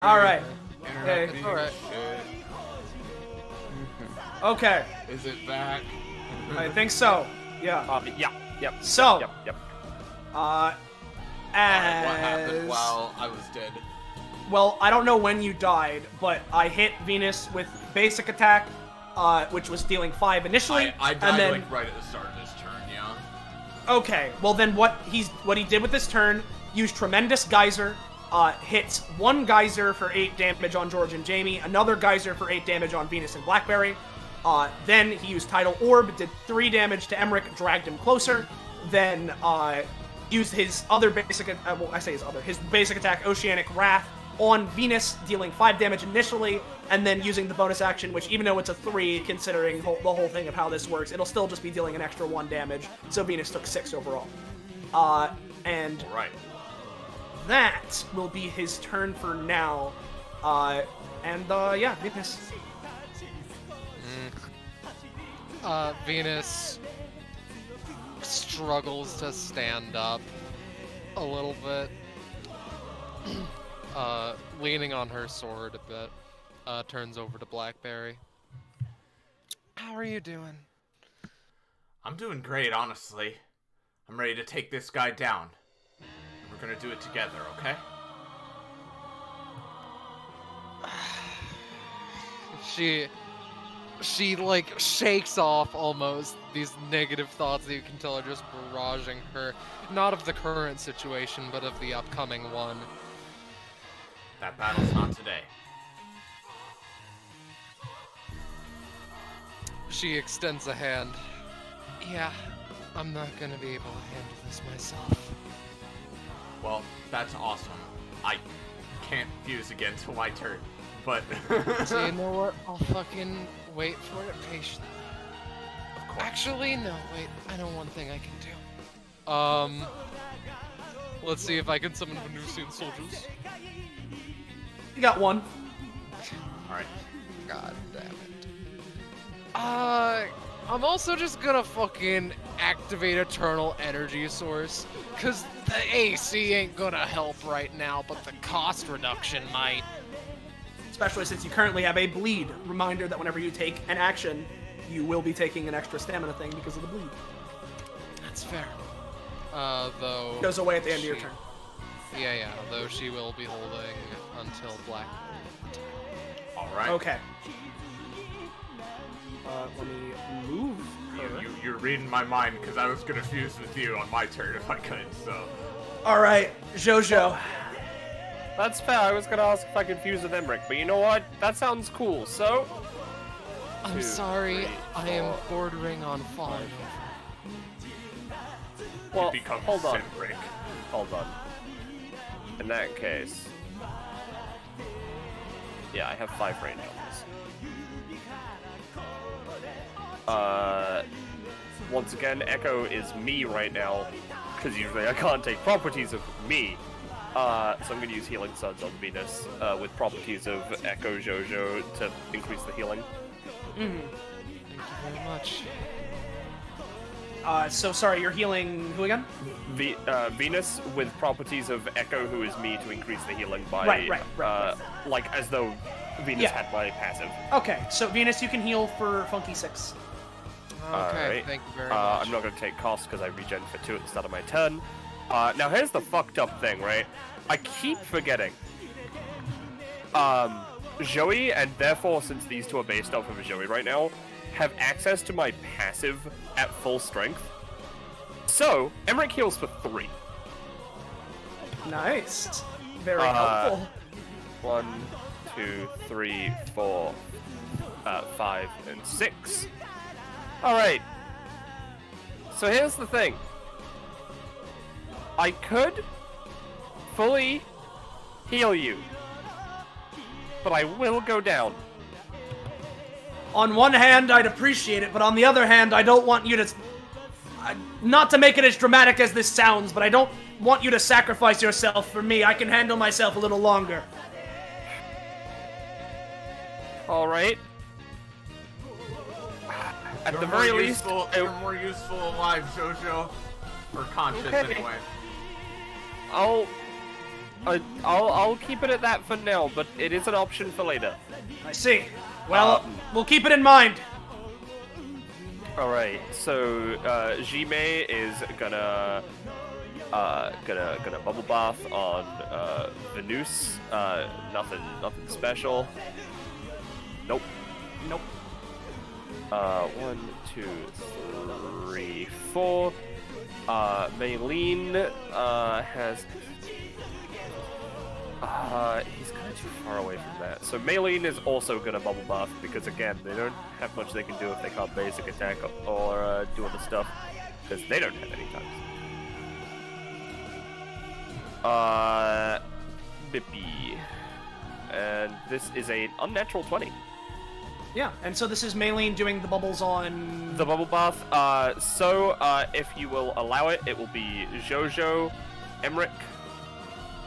Alright. Internet Okay. being Alright. shit. Okay. Is it back? I think so. Yeah. Yeah. Yep. So, Yep. Alright, what happened as... while I was dead? Well, I don't know when you died, but I hit Venus with basic attack, which was dealing 5 initially, I died and then... like right at the start of this turn, yeah. Okay, well then what he did with this turn, used Tremendous Geyser, hits 1 Geyser for 8 damage on George and Jamie, another Geyser for 8 damage on Venus and Blackberry. Then he used Tidal Orb, did 3 damage to Emmerich, dragged him closer. Then used his other basic, his basic attack, Oceanic Wrath, on Venus, dealing 5 damage initially, and then using the bonus action, which even though it's a 3, considering the whole thing of how this works, it'll still just be dealing an extra 1 damage, so Venus took 6 overall. And Right. that will be his turn for now. Yeah, Venus. Venus struggles to stand up a little bit. Leaning on her sword a bit, turns over to Blackberry. How are you doing? I'm doing great, honestly. I'm ready to take this guy down. We're gonna do it together, okay? She like shakes off almost these negative thoughts that you can tell are just barraging her, not of the current situation, but of the upcoming one. That battle's not today. She extends a hand. Yeah, I'm not gonna be able to handle this myself. Well, that's awesome. I can't fuse again till my turn, but... So you know what? I'll fucking wait for it patiently. Of course. Actually, no, wait. I know one thing I can do. Let's see if I can summon Venusian soldiers. You got 1. Alright. God damn it. I'm also just gonna fucking activate Eternal Energy Source, cause the AC ain't gonna help right now, but the cost reduction might. Especially since you currently have a bleed. Reminder that whenever you take an action, you will be taking an extra stamina thing because of the bleed. That's fair. Though... It goes away at the end of your turn. Yeah, though she will be holding until Black. Alright. Okay. Let me move her. You're reading my mind, because I was gonna fuse with you on my turn if I could, so... Alright, Jojo. That's fair. I was gonna ask if I could fuse with Emmerich, but you know what? That sounds cool. So. I'm 2, sorry, 3, I am 4. bordering on falling. Well, Become hold on. Break. Hold on. In that case. Yeah, I have 5 range on this. Once again, Echo is me right now, because usually I can't take properties of me. So I'm going to use Healing Suds on Venus, with properties of Echo Jojo to increase the healing. Thank you very much. So sorry, you're healing who again? Venus with properties of Echo, who is me, to increase the healing by, Right. like as though Venus had my passive. Okay, so Venus, you can heal for Funky 6. Okay, Alright. thank you very much. I'm not going to take cost because I regen for 2 at the start of my turn. Now here's the fucked up thing, right? I keep forgetting. Joey, and therefore since these two are based off of Joey right now, have access to my passive at full strength. So, Emmerich heals for 3. Nice. Very helpful. 1, 2, 3, 4, 5, and 6. Alright. So here's the thing. I could fully heal you, but I will go down. On one hand, I'd appreciate it, but on the other hand, I don't want you to... not to make it as dramatic as this sounds, but I don't want you to sacrifice yourself for me. I can handle myself a little longer. Alright. At the very least... You're more useful alive, Jojo. Or conscious, Okay. anyway. I'll keep it at that for now, but it is an option for later. I see. Well, we'll keep it in mind. All right. So GMed is gonna bubble bath on Venus. Nothing special. Nope. Nope. 1, 2, 3, 4. Maylene has. He's kind of too far away from that. So Maylene is also gonna bubble bath because again, they don't have much they can do if they can't basic attack or do other stuff because they don't have any times. Bippy, and this is an unnatural 20. Yeah, and so this is Maylene doing the bubbles on... The bubble bath, if you will allow it, it will be Jojo, Emmerich,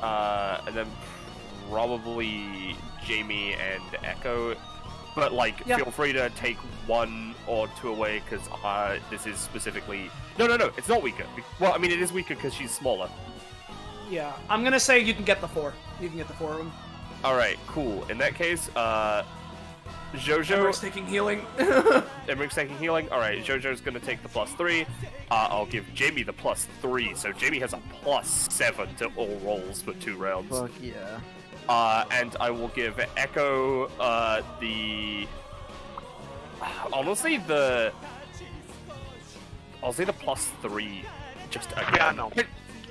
and then probably Jamie and Echo. But, like, feel free to take 1 or 2 away, because this is specifically... No, it's not weaker. Well, I mean, it is weaker because she's smaller. Yeah, I'm gonna say you can get the 4. You can get the 4 of them. Alright, cool. In that case, Jojo... Emmerich's taking healing. Emmerich's taking healing. Alright, Jojo's gonna take the +3. I'll give Jamie the +3, so Jamie has a +7 to all rolls for 2 rounds. Fuck yeah. And I will give Echo, the... Honestly, I'll say the +3, just again. Yeah, no.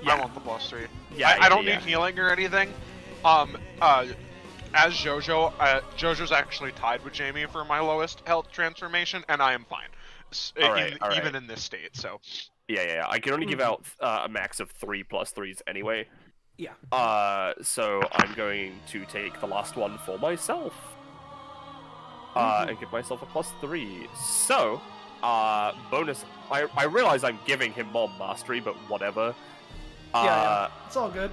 Yeah. I want the +3. Yeah, I don't need healing or anything. As Jojo, Jojo's actually tied with Jamie for my lowest health transformation, and I am fine. Even in this state, so. Yeah. I can only give out a max of 3 +3s anyway. Yeah. So I'm going to take the last one for myself. And give myself a +3. So, bonus. I realize I'm giving him more mastery, but whatever. Yeah, it's all good.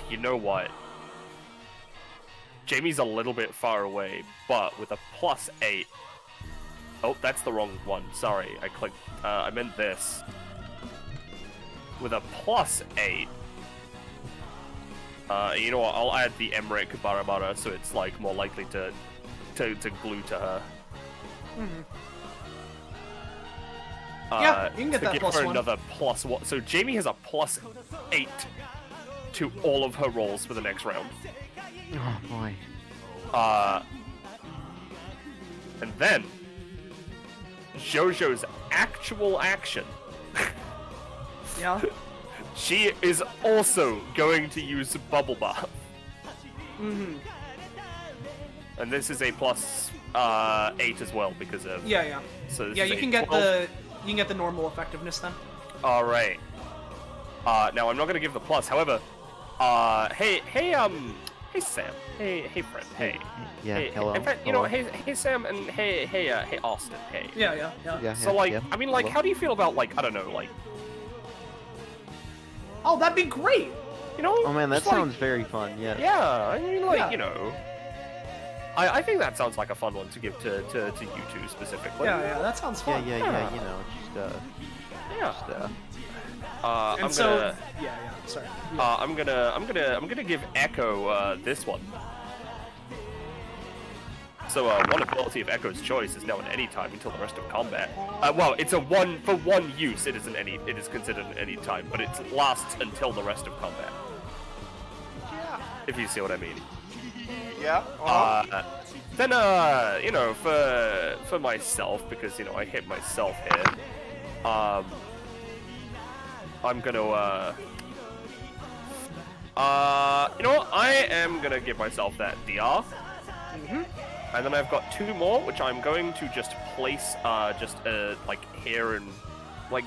You know what? Jamie's a little bit far away, but with a +8. Oh, that's the wrong one. Sorry, I clicked. I meant this. With a +8. You know what? I'll add the Emmerich Barabara so it's like more likely to glue to her. Yeah, you can get to that give +1. her another +1. So Jamie has a +8 to all of her rolls for the next round. Oh boy. And then Jojo's actual action. Yeah. She is also going to use Bubble Bath. And this is a +8 as well because of Yeah. So this Yeah, is you a can get 12. the normal effectiveness then. All right. Now I'm not gonna give the plus. However, hey Sam. Hey friend. Hey. Yeah, Hey, hello. In fact, you know, hey Sam and hey Austin. Hey. Yeah. So like, yeah. I mean, like, Hello. how do you feel about like, I don't know, like, Oh, that'd be great. you know? Oh man, that just, like, sounds very fun. Yeah. Yeah, I mean, like, Yeah. you know, I think that sounds like a fun one to give to you two specifically. Yeah, that sounds fun. Yeah. You know, Yeah. And I'm so, gonna, sorry. I'm gonna give Echo this one. So one ability of Echo's choice is now an any time until the rest of combat. Well, it's a one use. It is considered an any time, but it lasts until the rest of combat. Yeah. If you see what I mean. Yeah. Then you know, for myself, because you know I hit myself here. I'm gonna you know what? I am gonna give myself that DR. And then I've got 2 more, which I'm going to just place like here and like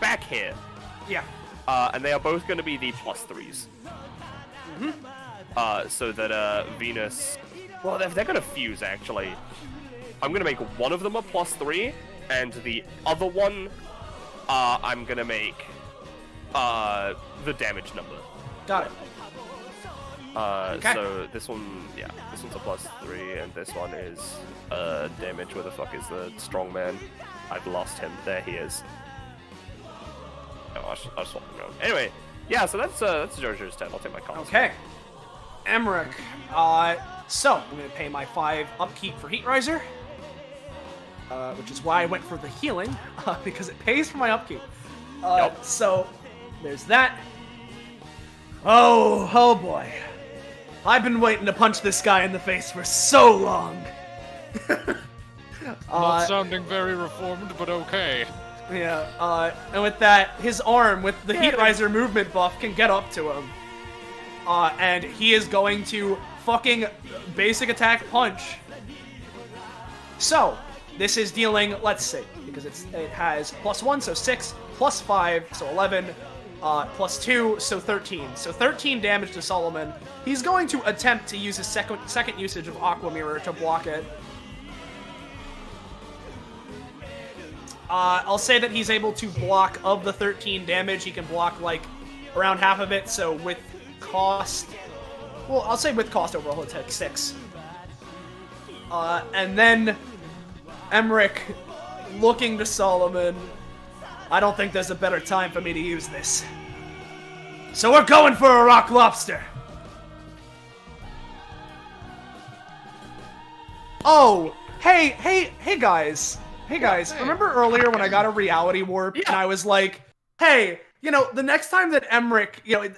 back here. Yeah. And they are both going to be the +3s. So that Venus, well, they're going to fuse actually. I'm going to make one of them a +3, and the other one, I'm going to make the damage number. Got it. Okay. So this one, yeah, this one's a +3, and this one is damage. Where the fuck is the strong man? I've lost him. There he is. No, I just want him going. Anyway, Yeah, so that's JoJo's 10. I'll take my comms. Okay. Emmerich. So I'm gonna pay my 5 upkeep for Heat Riser. Which is why I went for the healing, because it pays for my upkeep. Yep. So there's that. Oh boy. I've been waiting to punch this guy in the face for so long. Not sounding very reformed, but okay. Yeah, and with that, his arm with the Heat Riser movement buff can get up to him. And he is going to fucking basic attack punch. So, this is dealing, let's see, because it has +1, so 6, +5, so 11, +2, so 13. So 13 damage to Solomon. He's going to attempt to use his second usage of Aqua Mirror to block it. I'll say that he's able to block, of the 13 damage, he can block, like, around half of it, so with cost... Well, I'll say with cost overall, he'll take 6. And then Emmerich, looking to Solomon, I don't think there's a better time for me to use this. So we're going for a rock lobster! Oh, hey guys. Hey guys, remember earlier when I got a reality warp and I was like, hey, you know, the next time that Emmerich, you know, if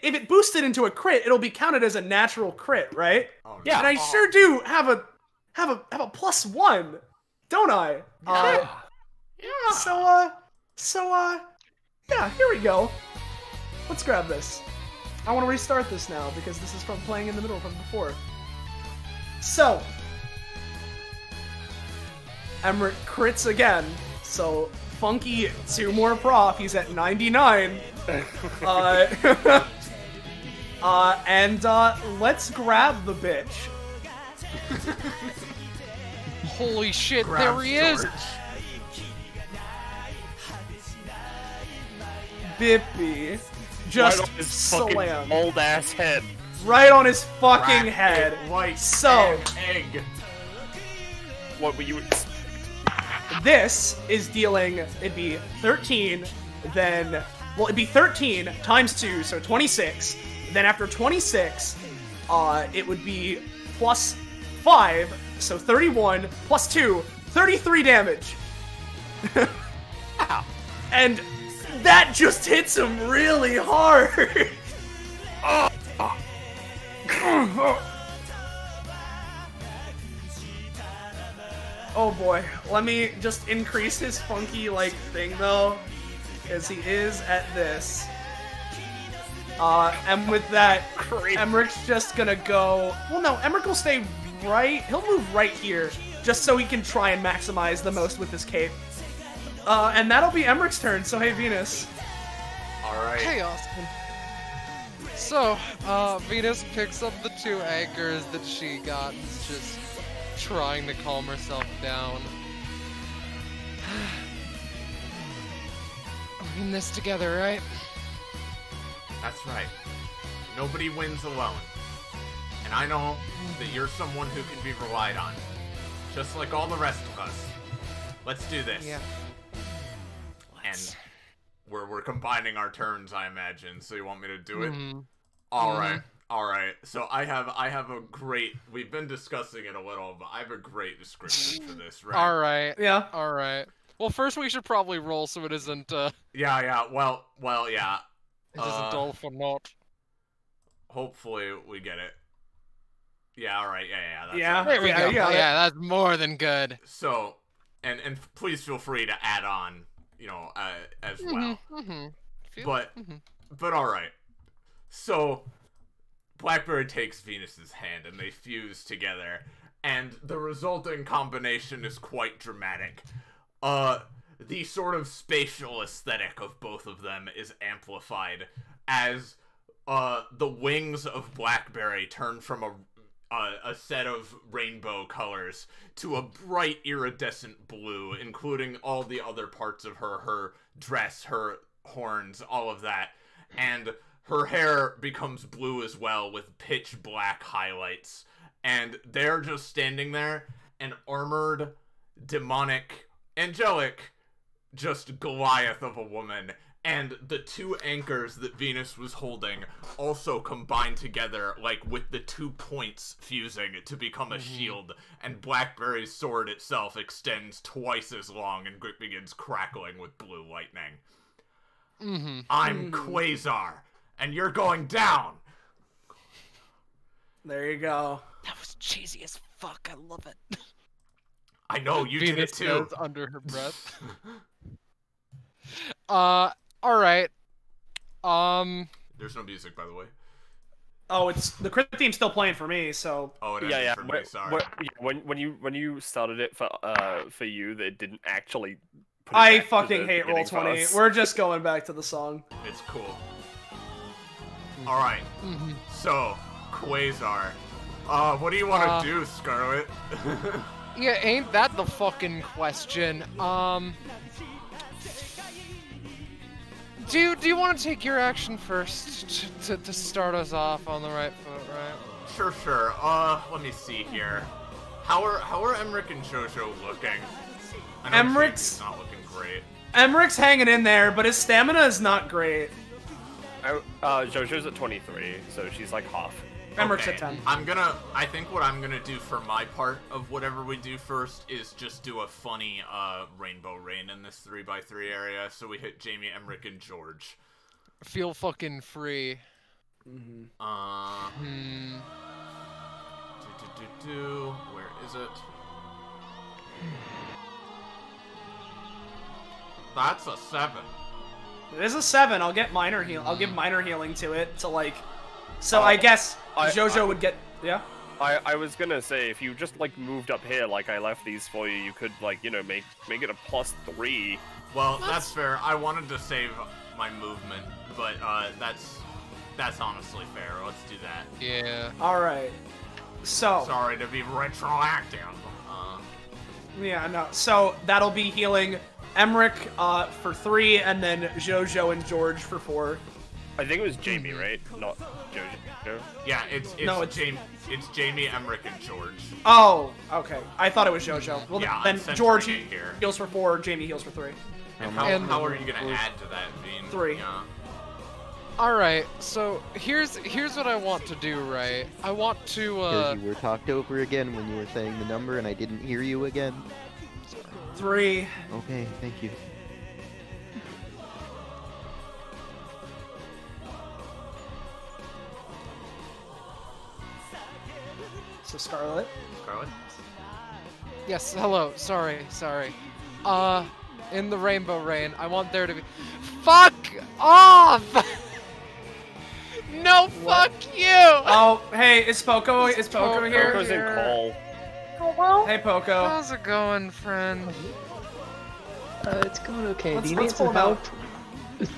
it boosted into a crit, it'll be counted as a natural crit, right? Oh, yeah. And I sure do have a +1, don't I? Yeah. Yeah, here we go. Let's grab this. I want to restart this now because this is from playing in the middle from before. So, Emmerich crits again, so Funky 2 more prof, he's at 99. And let's grab the bitch. Holy shit, Grab there he is! George. Bippy. Just right on his slam. fucking old ass head. Right on his fucking Crack head. it like So, an egg. What were you? this is dealing, it'd be 13, then, well, it'd be 13 times 2, so 26. Then after 26, it would be +5, so 31, +2, 33 damage. And that just hits him really hard. Oh boy, let me just increase his funky, like, thing, though, because he is at this. And with that, Emmerich's just gonna go... Well, no, Emmerich will stay right... He'll move right here, just so he can try and maximize the most with his cape. And that'll be Emmerich's turn, so hey, Venus. Alright. Hey, Austin. So, Venus picks up the 2 anchors that she got and is just trying to calm herself down. We're in this together, right? That's right. Nobody wins alone. And I know that you're someone who can be relied on. Just like all the rest of us. Let's do this. Yeah. And we're combining our turns, I imagine. So you want me to do it? Mm-hmm. All right. So I have a great. We've been discussing it a little, but I have a great description for this. Right? All right. Yeah. All right. Well, first we should probably roll so it isn't. Yeah. Well, yeah. It isn't all for naught. Hopefully we get it. Yeah. All right. Yeah. That's Yeah. all right. There we go. yeah. Yeah, that's more than good. So, and please feel free to add on, as well. But all right. So, Blackberry takes Venus's hand and they fuse together, and the resulting combination is quite dramatic. The sort of spatial aesthetic of both of them is amplified as the wings of Blackberry turn from a set of rainbow colors to a bright iridescent blue, including all the other parts of her dress, her horns, all of that. And her hair becomes blue as well with pitch black highlights. And they're just standing there, an armored, demonic, angelic, just Goliath of a woman and the two anchors that Venus was holding also combine together, like with the 2 points fusing to become a shield, and Blackberry's sword itself extends twice as long and begins crackling with blue lightning. I'm Quasar, and you're going down! There you go. That was cheesy as fuck. I love it. I know, you did it too. Says under her breath. Alright. There's no music, by the way. Oh, it's the crit theme's still playing for me, so. Oh, it ended for me, sorry. When you started it for you, it didn't actually. Put it I back to fucking the hate beginning for Roll20. us. We're just going back to the song. It's cool. Alright, so, Quasar. What do you want to do, Scarlet? Yeah, ain't that the fucking question? Do you want to take your action first to start us off on the right foot, right? Sure. Let me see here. How are Emmerich and Jojo looking? I know Emmerich's not looking great. Emmerich's hanging in there, but his stamina is not great. Jojo's at 23, so she's like half. Emmerich's Okay, at 10. I think what I'm gonna do for my part of whatever we do first is just do a funny rainbow rain in this 3x3 area, so we hit Jamie, Emmerich, and George. Feel fucking free. Where is it? That's a 7. It is a 7. I'll get minor heal. I'll give minor healing to it to like. So I guess Jojo would get. Yeah. I was gonna say, if you just like moved up here like I left these for you, you could like, you know, make it a +3. Well, that's fair. I wanted to save my movement, but that's honestly fair. Let's do that. Yeah. All right. So. Sorry to be retroactive. Yeah, no. So that'll be healing Emmerich for 3, and then Jojo and George for 4. I think it was Jamie, right? Not Jojo. Yeah, it's Jamie, Emmerich, and George. Oh, okay. I thought it was Jojo. Well, Yeah, then I'm George centering it here. heals for 4, Jamie heals for 3. And how are you gonna add to that, Veen? 3. Yeah. Alright, so here's what I want to do, right? I want to, Because you were talked over again when you were saying the number and I didn't hear you again. 3. Okay, thank you. So Scarlet. Scarlet? Yes, hello, sorry. In the rainbow rain, I want there to be. Fuck off! No, fuck you! Oh, hey, is Poco here? Poco's in call. Hey, Poco. How's it going, friend? It's going okay. Let's Do you need pull some him out. help?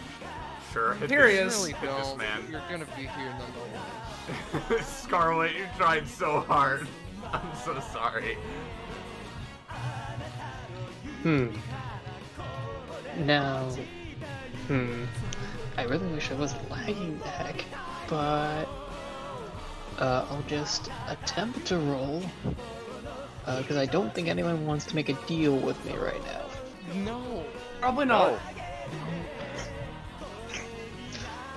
Sure. Hit Here he this- is. Really hit this don't. man. You're gonna be here nonetheless. Scarlet, you tried so hard. I'm so sorry. Now, I really wish I wasn't lagging the heck, but I'll just attempt to roll, because I don't think anyone wants to make a deal with me right now. No. Probably not.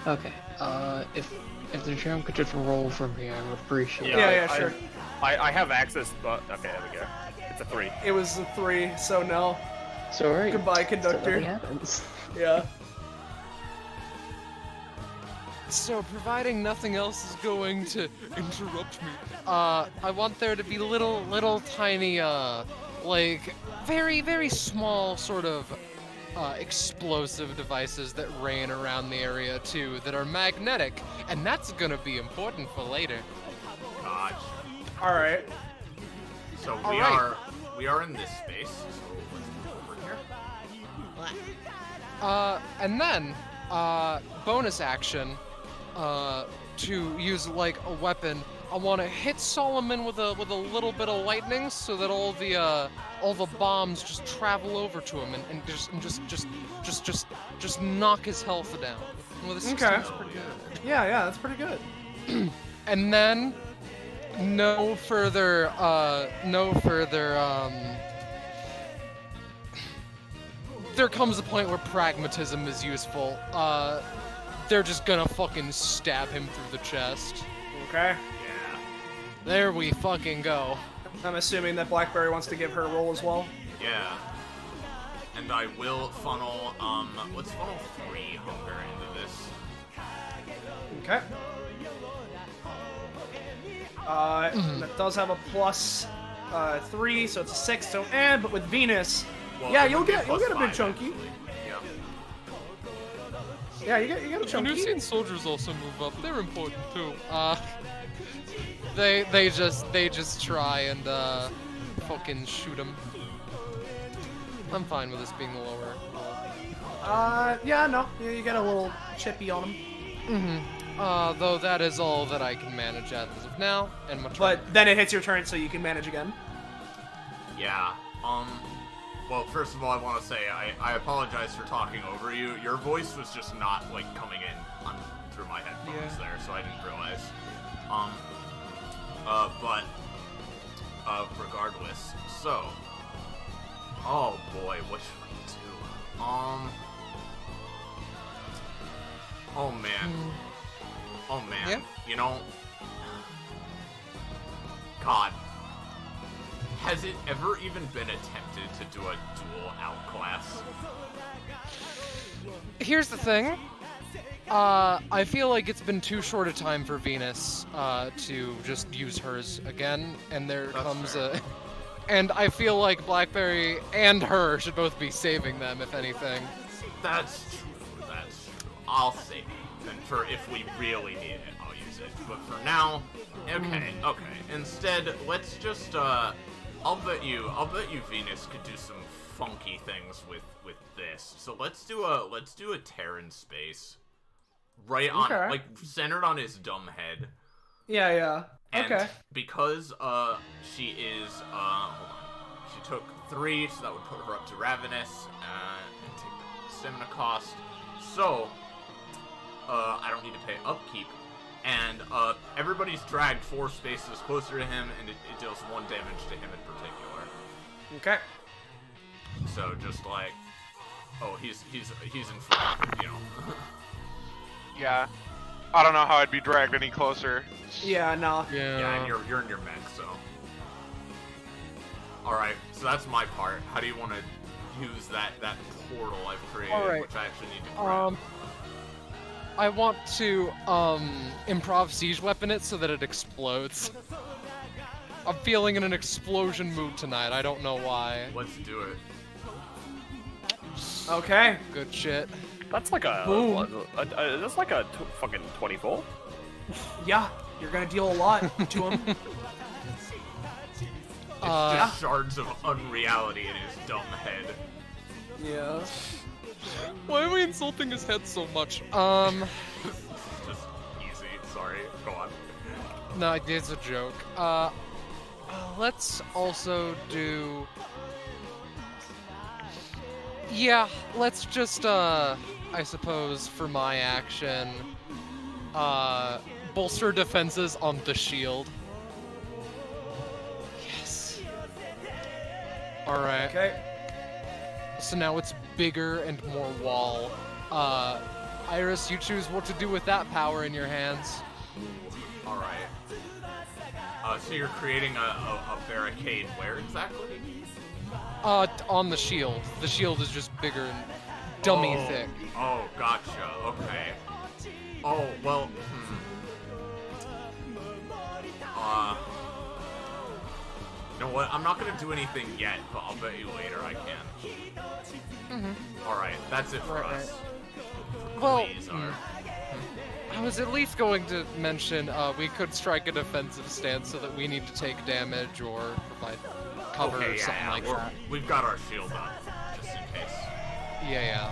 Okay, if the GM could just roll for me, I would appreciate it. Yeah, sure. I have access, but okay, there we go. It's a 3. It was a 3, so no. Sorry. Goodbye, conductor. Nothing happens. Yeah. So, providing nothing else is going to interrupt me, I want there to be little tiny, like, very, very small sort of, explosive devices that rain around the area, too, that are magnetic, and that's gonna be important for later. Gosh. Alright. So we are in this space. So let's move over here. And then, bonus action, to use like a weapon, I want to hit Solomon with a little bit of lightning so that all the bombs just travel over to him and just knock his health down. With a 16, Okay. that's pretty good. Yeah, that's pretty good. And then, no there comes a point where pragmatism is useful. They're just gonna fucking stab him through the chest. Okay. Yeah. There we fucking go. I'm assuming that Blackberry wants to give her a roll as well. Yeah. And I will funnel, let's funnel 3 hunger into this. Okay. That does have a plus 3, so it's a 6. So, but with Venus, Well, yeah, it you'll would be get a bit +5, chunky. actually. Yeah. Yeah, you get a chunky. Venusian soldiers also move up. They're important too. They just try and fucking shoot him. I'm fine with this being the lower. Yeah, no, you get a little chippy on him. Mm-hmm. Though that is all that I can manage as of now, and my turn. But then it hits your turn, so you can manage again. Yeah. Well, first of all, I want to say I apologize for talking over you. Your voice was just not, like, coming in through my headphones there, so I didn't realize. Regardless, so... Oh, boy, what should we do? Oh, man. Oh, man. Yeah? You know... God. Has it ever even been attempted to do a dual outclass? Here's the thing. I feel like it's been too short a time for Venus to just use hers again, and there comes a... And I feel like Blackberry and her should both be saving them, if anything. That's true, that's true. I'll save it. And for if we really need it, I'll use it. But for now, okay. Instead, let's just, I'll bet you Venus could do some funky things with this. So let's do a Terran space. Right on, like, centered on his dumb head. Yeah. And okay. because, she is, hold on. She took 3, so that would put her up to Ravenous, and take the stamina cost. So, I don't need to pay upkeep. And, everybody's dragged 4 spaces closer to him, and it deals 1 damage to him in particular. Okay. So, just like, oh, he's in front, you know. Yeah. I don't know how I'd be dragged any closer. Yeah, no. Yeah, and you're in your mech, so. Alright, so that's my part. How do you want to use that portal I've created, which I actually need to grab? I want to, improv siege weapon it so that it explodes. I'm feeling in an explosion mood tonight, I don't know why. Let's do it. Okay. Good shit. That's like a... Boom. That's like a fucking 24. Yeah, you're gonna deal a lot to him. It's just shards of unreality in his dumb head. Yeah. Why are we insulting his head so much? Just easy, sorry, go on. No, it's a joke. Let's also do... Yeah, let's just, I suppose, for my action, bolster defenses on the shield. Yes. Alright. Okay. So now it's bigger and more wall. Iris, you choose what to do with that power in your hands. Alright. So you're creating a barricade where exactly? On the shield. The shield is just bigger and dummy thick. Oh, gotcha. Okay. Oh, well, you know what? I'm not gonna do anything yet, but I'll bet you later I can. Alright, that's it for us. Well, Quasar. I was at least going to mention we could strike a defensive stance so that we need to take damage or provide cover or something like that. We've got our shield up, just in case. Yeah.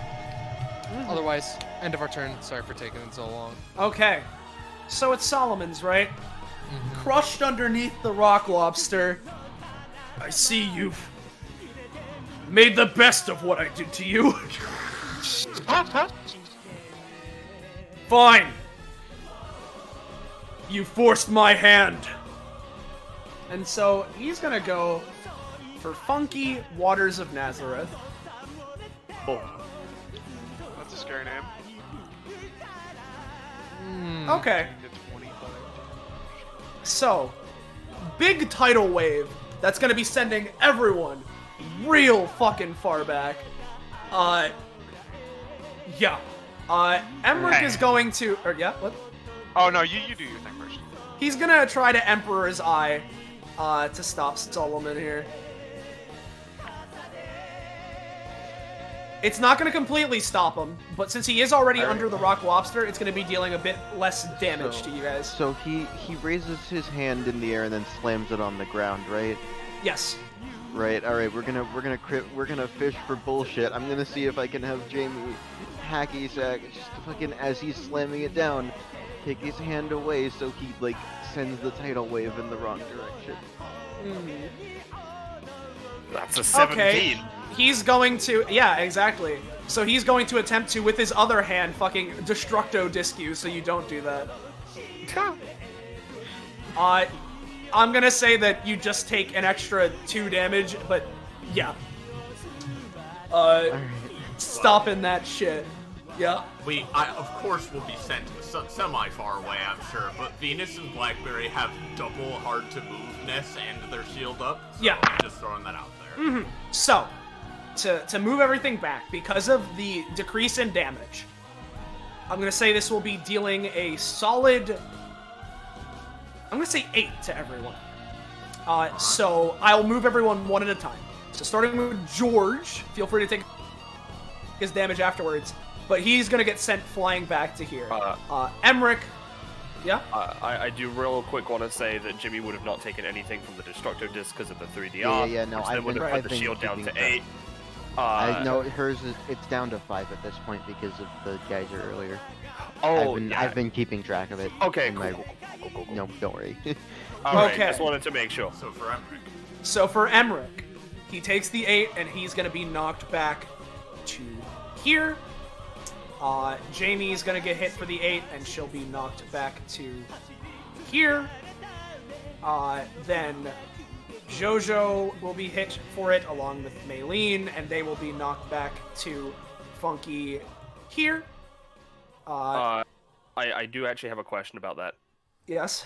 Otherwise, end of our turn. Sorry for taking it so long. Okay. So it's Solomon's, right? Crushed underneath the rock lobster. I see you've made the best of what I did to you. Fine. You forced my hand. And so he's gonna go for Funky Waters of Nazareth. That's a scary name. Okay. So, big tidal wave that's gonna be sending everyone real fucking far back. Yeah. Emmerich is going to, or yeah, what? Oh no, you do your thing first. He's gonna try to Emperor's Eye, to stop Solomon here. It's not gonna completely stop him, but since he is already under the rock lobster, it's gonna be dealing a bit less damage to you guys. So he raises his hand in the air and then slams it on the ground, right? Yes. Right. All right. We're gonna fish for bullshit. I'm gonna see if I can have Jamie hacky sack just fucking as he's slamming it down, take his hand away so he like sends the tidal wave in the wrong direction. That's a 17. Okay. He's going to, yeah, exactly. So he's going to attempt to, with his other hand, fucking Destructo Disc you, so you don't do that. I'm gonna say that you just take an extra 2 damage, but yeah. Stopping that shit. Yeah. I of course will be sent semi far away, I'm sure, but Venus and Blackberry have double hard to moveness and their shield up. So yeah. I'm just throwing that out there. So, to move everything back, because of the decrease in damage, I'm gonna say this will be dealing a solid, I'm gonna say 8 to everyone. So I'll move everyone one at a time. So starting with George, feel free to take his damage afterwards, but he's gonna get sent flying back to here. Emmerich, yeah? I do real quick want to say that Jimmy would have not taken anything from the Destructo Disc because of the 3DR. Yeah, no, which then would have put the shield down to 8. I know hers it's down to 5 at this point because of the geyser earlier. Oh, I've been keeping track of it. Okay, cool. No, don't worry. Alright, Okay. just wanted to make sure. So for Emmerich, he takes the 8 and he's gonna be knocked back to here. Jamie's gonna get hit for the 8 and she'll be knocked back to here. Then Jojo will be hit for it along with Maylene, and they will be knocked back to Funky here. I do actually have a question about that. Yes.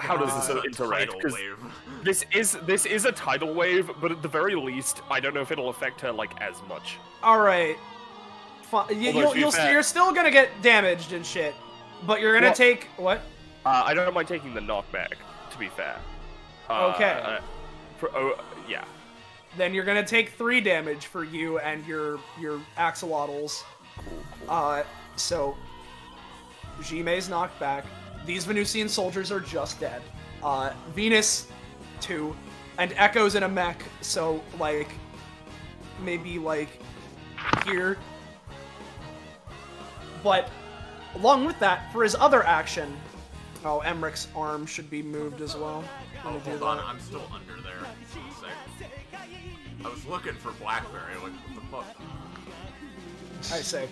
How does this interact? Because this is a tidal wave, but at the very least, I don't know if it'll affect her like as much. All right. You're still gonna get damaged and shit, but you're gonna take what? I don't mind taking the knockback. To be fair. Okay. Yeah. Then you're gonna take 3 damage for you and your axolotls. Cool. So Jime's knocked back. These Venusian soldiers are just dead. Venus, 2, and Echo's in a mech, so, like, maybe, like, here. But, along with that, for his other action, Emmerich's arm should be moved as well. Oh, hold on, I'm still under there. I was looking for Blackberry, like, what the fuck? I say.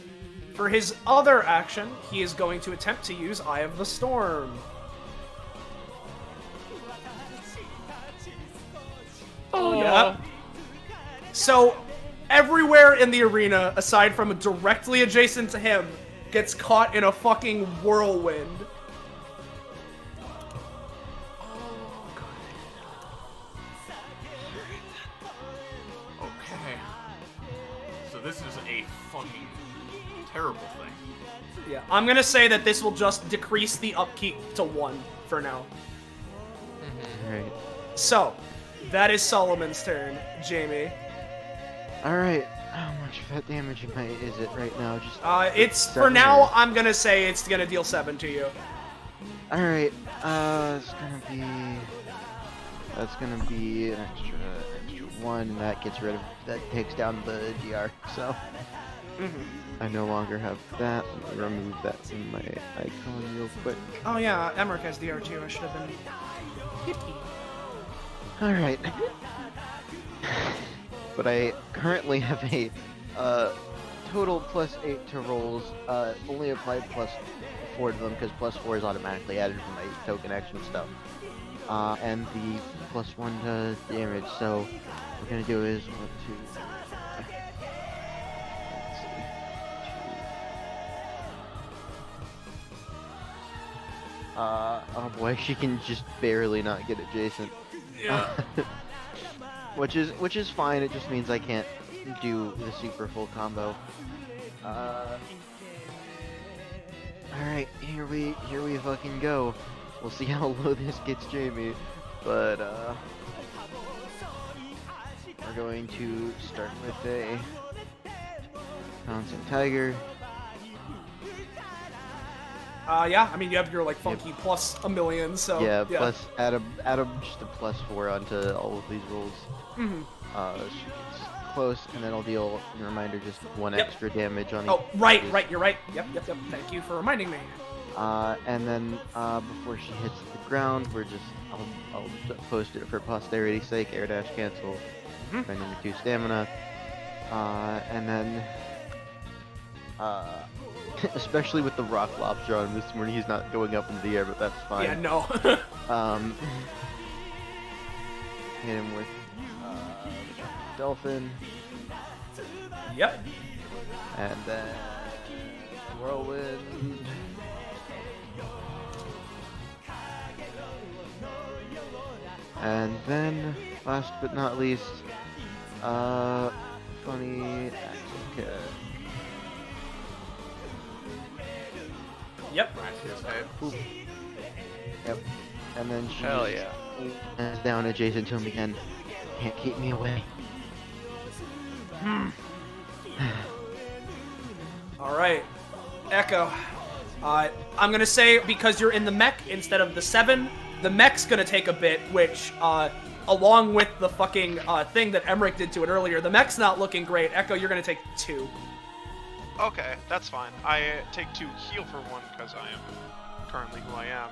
For his other action, he is going to attempt to use Eye of the Storm. Oh, yeah. So, everywhere in the arena, aside from directly adjacent to him, gets caught in a fucking whirlwind. Okay. So this is a fucking terrible thing. Yeah, I'm gonna say that this will just decrease the upkeep to 1 for now. Alright. So, that is Solomon's turn, Jamie. Alright. How much of that damage is it right now? Just it's for now. I'm gonna say it's gonna deal 7 to you. Alright. That's gonna be an extra 1. That takes down the DR. So. I no longer have that. Let me remove that from my icon real quick. Oh yeah, Emmerich has DR too. I should have been. Alright. But I currently have a total +8 to rolls. Only applied +4 to them because +4 is automatically added from my token action stuff. and the +1 to damage. So what we're gonna do is 1, 2. Let's see. 2. Oh boy, she can just barely not get adjacent. Yeah. which is fine. It just means I can't do the super full combo. Alright, here we fucking go. We'll see how low this gets Jamie, but we're going to start with a Bouncing Tiger. Yeah, I mean, you have your, like, funky plus a million, so... Yeah, plus, add just a +4 onto all of these rolls. Mm-hmm. She gets close, and then I'll deal, a reminder, just 1 extra damage on each. Oh, right, you're right. Yep. Thank you for reminding me. And then, before she hits the ground, I'll post it for posterity's sake, air dash cancel, spending the 2 stamina. And then, especially with the rock lobster on him this morning, he's not going up into the air, but that's fine. Yeah, no. Hit him with dolphin. Yep. And then whirlwind. And then, last but not least, funny action. Yep. Boop. Yep. And then she Hell yeah. is down adjacent to him again. Can't keep me away. Alright. Echo. I'm gonna say, because you're in the mech instead of the 7, the mech's gonna take a bit, which, along with the fucking, thing that Emmerich did to it earlier, the mech's not looking great. Echo, you're gonna take 2. Okay, that's fine. I take 2 heal for 1 because I am currently who I am.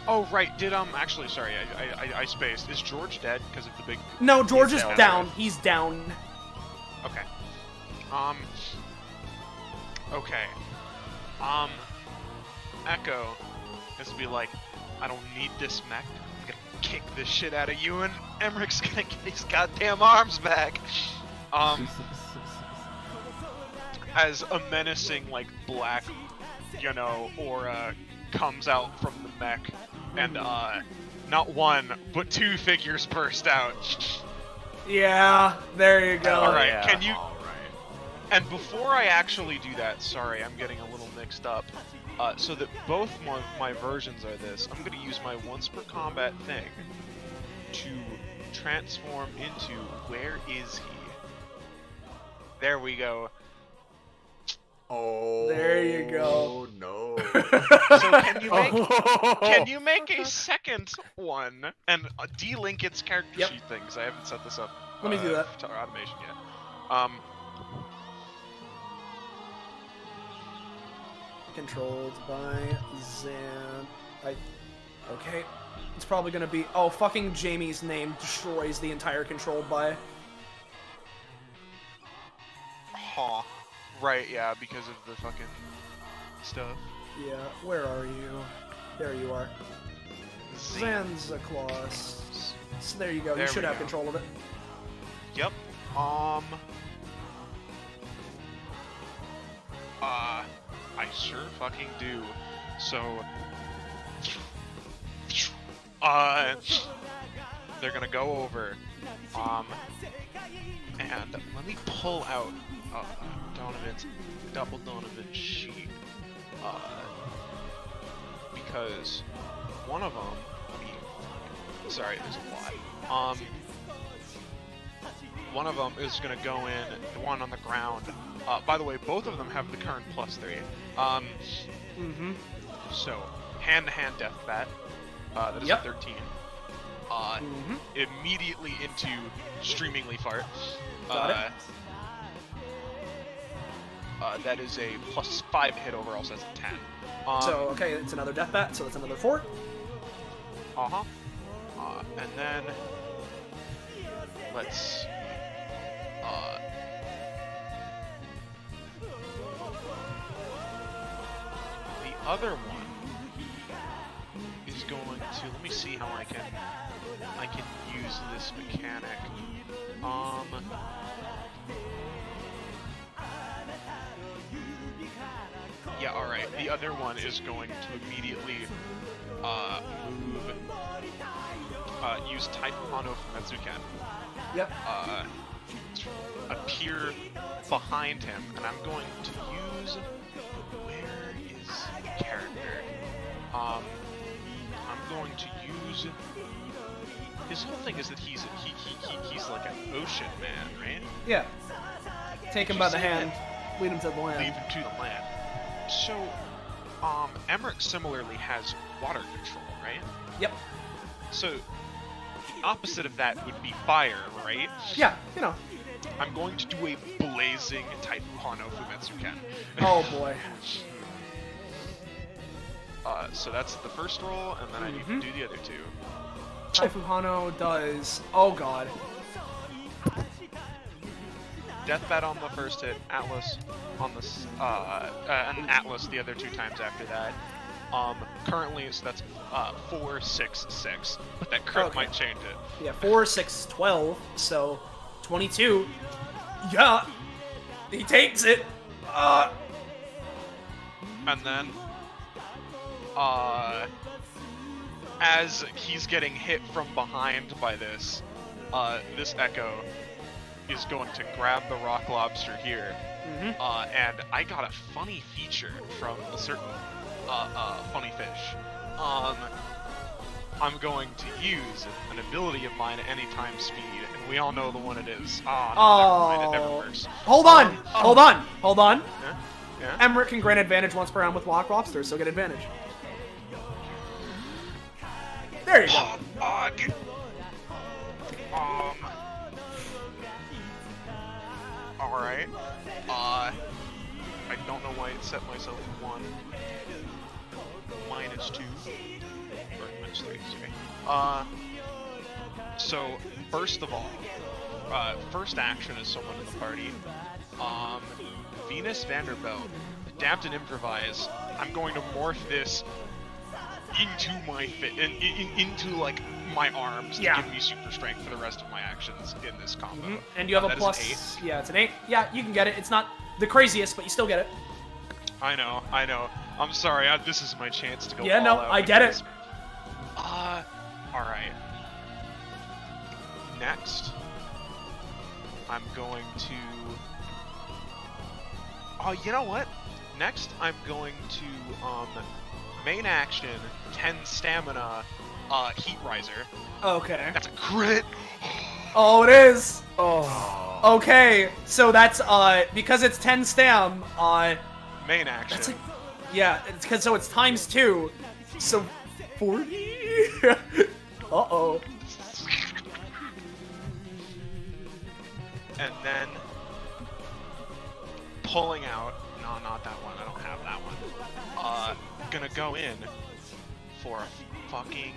Oh right, actually, sorry, I spaced. Is George dead because of the big... No, George is down. He's down. Okay. Okay. Echo is to be like, I don't need this mech. I'm gonna kick this shit out of you, and Emmerich's gonna get his goddamn arms back. As a menacing, like, black, aura comes out from the mech, and, not 1, but 2 figures burst out. Yeah, there you go. Alright, yeah. can you... And before I actually do that, sorry, I'm getting a little mixed up, so that both my versions are this, I'm going to use my once per combat thing to transform into where is he? There we go. Oh, there you go. No. So can you make a second one and de-link its character sheet things? I haven't set this up. Let me do that. To automation yet. Controlled by Zan. Okay. It's probably gonna be... Oh, fucking Jamie's name destroys the entire controlled by. Huh. Right, yeah, because of the fucking stuff. Yeah, where are you? There you are. Zanzaclaws. So there you go. There you should we have go. control of it. Yep. I sure fucking do. So, they're gonna go over, and let me pull out, Donovan's, double Donovan sheet, because one of them, sorry, there's a lot, one of them is gonna go in, the one on the ground. By the way, both of them have the current +3. So, hand-to-hand death bat. That is a 13. Immediately into Streamingly Fart. Got it. That is a +5 hit overall, so that's a 10. So, okay, it's another death bat, so that's another 4. And then, let's see. The other one to. Let me see how I can use this mechanic. Yeah, alright. The other one is going to immediately use Taipano from Metsuken. Yep. Appear behind him, and I'm going to use... Where is the character? I'm going to use... His whole thing is that he's like an ocean man, right? Yeah. Take him by the hand, lead him to the land. Lead him to the land. So, Emmerich similarly has water control, right? Yep. So, the opposite of that would be fire, right? Yeah, you know. I'm going to do a blazing type Hano Fumetsuken. Oh boy. So that's the first roll, and then I need to do the other two. Taifuhano does... Oh god. Death Bat on the first hit, Atlas on the... and Atlas the other 2 times after that. Currently, so that's 4, 6, 6. But that crit might change it. Yeah, 4, 6, 12, so 22. Yeah! He takes it! And then... as he's getting hit from behind by this, this Echo is going to grab the rock lobster here. And I got a funny feature from a certain funny fish. I'm going to use an ability of mine at any time speed, and we all know the one it is. No, never mind, it never works. Hold on! Hold on! Yeah? Emmerich can grant advantage once per round with rock lobsters, so get advantage. There you go. Alright. I don't know why it set myself 1. -2. Or -3, sorry. So, first of all, first action is someone in the party. Venus Vanderbilt, adapt and improvise. I'm going to morph this into my into like my arms to give me super strength for the rest of my actions in this combo. And you have a plus. Is an 8. Yeah, it's an 8. Yeah, you can get it. It's not the craziest, but you still get it. I know. I'm sorry. This is my chance to go. Yeah, no, I get it. All right. Next, I'm going to. Oh, you know what? Next, I'm going to main action, 10 stamina, heat riser. Okay. That's a crit. Oh, it is. Oh. Okay, so that's because it's 10 stam. Main action. That's yeah, it's because so it's times 2, so 40. Uh-oh. And then pulling out. No, not that one. I don't have that one. Gonna go in for a fucking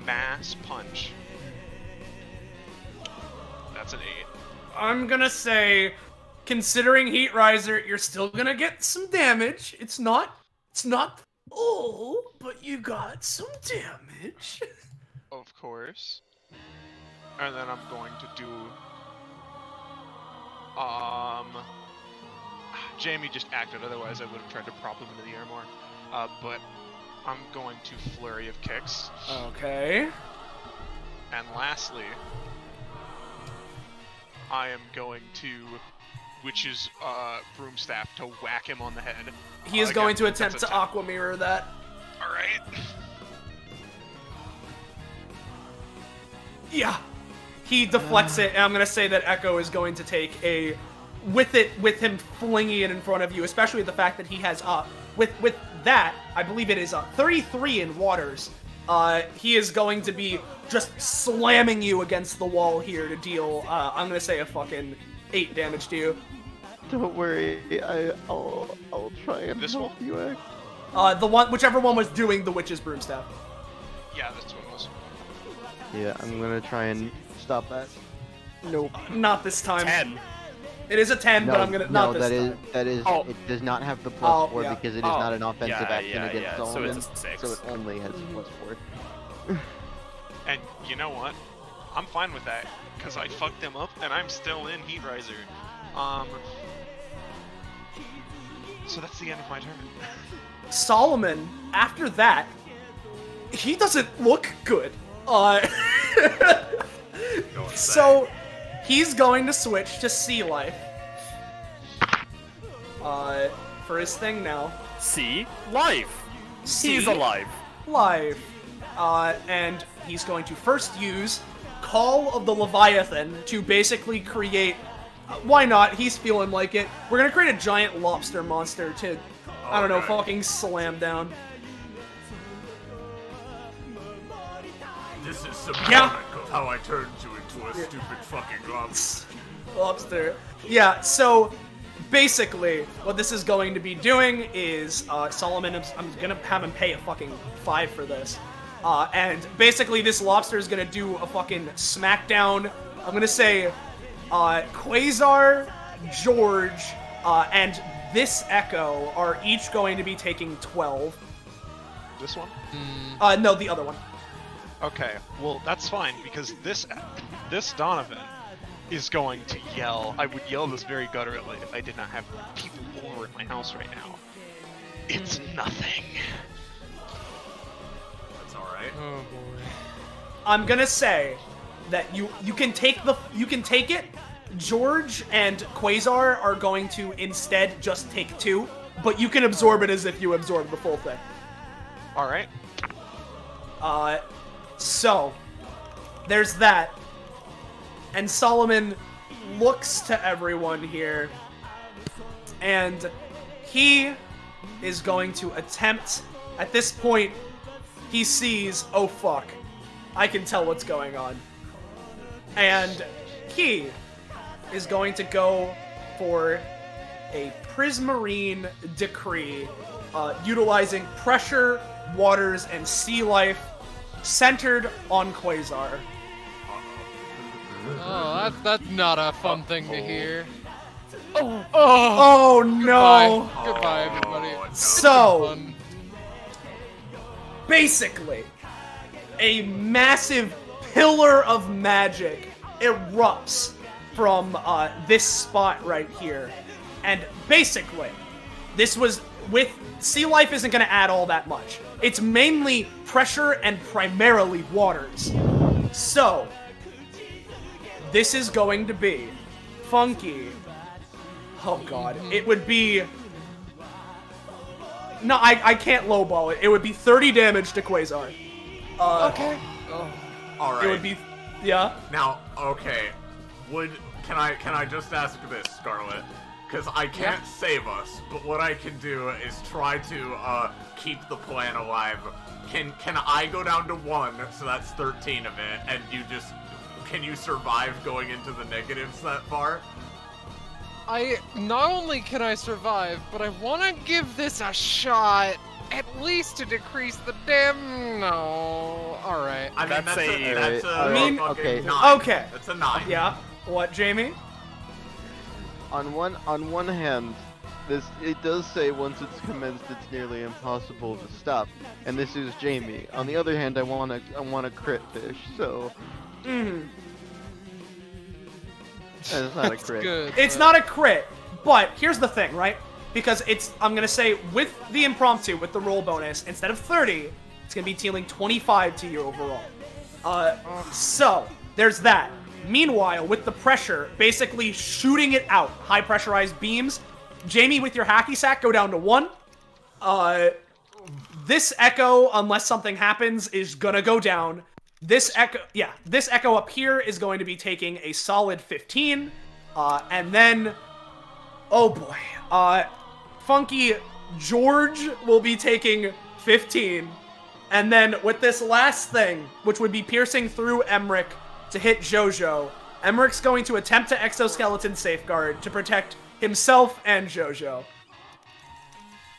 mass punch. That's an 8. I'm gonna say, considering Heat Riser, you're still gonna get some damage. It's not but you got some damage. Of course. And then I'm going to do Jamie just acted, otherwise I would have tried to prop him into the air more. But I'm going to Flurry of Kicks. Okay. And lastly, I am going to Witch's Broomstaff to whack him on the head. He is going to attempt to Aqua Mirror that. Alright. Yeah. He deflects it, and I'm going to say that Echo is going to take a... with him flinging it in front of you, especially the fact that he has, with that, I believe it is 33 in waters. He is going to be just slamming you against the wall here to deal, I'm going to say a fucking 8 damage to you. Don't worry, I'll try and help you, X. Whichever one was doing the Witch's Broomstaff. Yeah, that's what it was. Yeah, I'm gonna try and stop that. Nope. Not this time. 10. It is a 10, but I'm gonna not this time. that is Oh. it does not have the plus 4 yeah. because it is not an offensive Yeah, action yeah, against yeah, so Solomon, it's a 6. so it only has plus 4. And you know what? I'm fine with that, because I fucked him up, and I'm still in Heat Riser. So that's the end of my turn. Solomon, after that, he doesn't look good. So he's going to switch to Sea Life. For his thing now. See? Life! Sea He's alive. Life. And he's going to first use Call of the Leviathan to basically create... why not? He's feeling like it. We're gonna create a giant lobster monster to, I don't know, fucking slam down. This is symbolic of how I turned you into a stupid fucking lobster. Lobster. Yeah, so basically, what this is going to be doing is, Solomon, I'm gonna have him pay a fucking 5 for this. And basically this lobster is gonna do a fucking smackdown. I'm gonna say, Quasar, George, and this Echo are each going to be taking 12. This one? No, the other one. Okay, well that's fine because this Donovan is going to yell. I would yell this very gutturally if I did not have people over at my house right now. It's nothing. That's alright. Oh boy. I'm gonna say that you can take it. George and Quasar are going to instead just take 2, but you can absorb it as if you absorbed the full thing. All right. So there's that. And Solomon looks to everyone here, and he is going to attempt. At this point, he sees, oh fuck, I can tell what's going on. And he is going to go for a Prismarine Decree, utilizing pressure, waters, and sea life, centered on Quasar. Oh, that's not a fun thing to hear. Oh no! Goodbye, everybody. So, Fun. basically, a massive pillar of magic erupts from this spot right here. And basically, this was with Sea Life isn't going to add all that much. It's mainly pressure and primarily waters. So, this is going to be funky. Oh god, it would be... No, I can't lowball it. It would be 30 damage to Quasar. Okay. Alright. It would be... Yeah? Now, okay. Can I just ask this, Scarlet? Because I can't save us, but what I can do is try to keep the plan alive. Can I go down to 1, so that's 13 of it, and can you survive going into the negatives that far? Not only can I survive, but I want to give this a shot, at least to decrease the damn. No. All right. I mean, that's a I mean, okay. 9. Okay. That's a 9. Yeah. What, Jamie? On one hand, it does say once it's commenced, it's nearly impossible to stop, and this is Jamie. On the other hand, I want a crit fish, so. And it's not a crit. Good. It's not a crit, but here's the thing, right? Because I'm gonna say with the impromptu, with the roll bonus, instead of 30, it's gonna be dealing 25 to you overall. So there's that. Meanwhile, with the pressure, basically shooting it out, high pressurized beams. Jamie, with your hacky sack, go down to 1. This Echo, unless something happens, is gonna go down. This Echo up here is going to be taking a solid 15, and then, oh boy, Funky George will be taking 15, and then with this last thing, which would be piercing through Emmerich to hit Jojo, Emmerich's going to attempt to exoskeleton safeguard to protect himself and Jojo.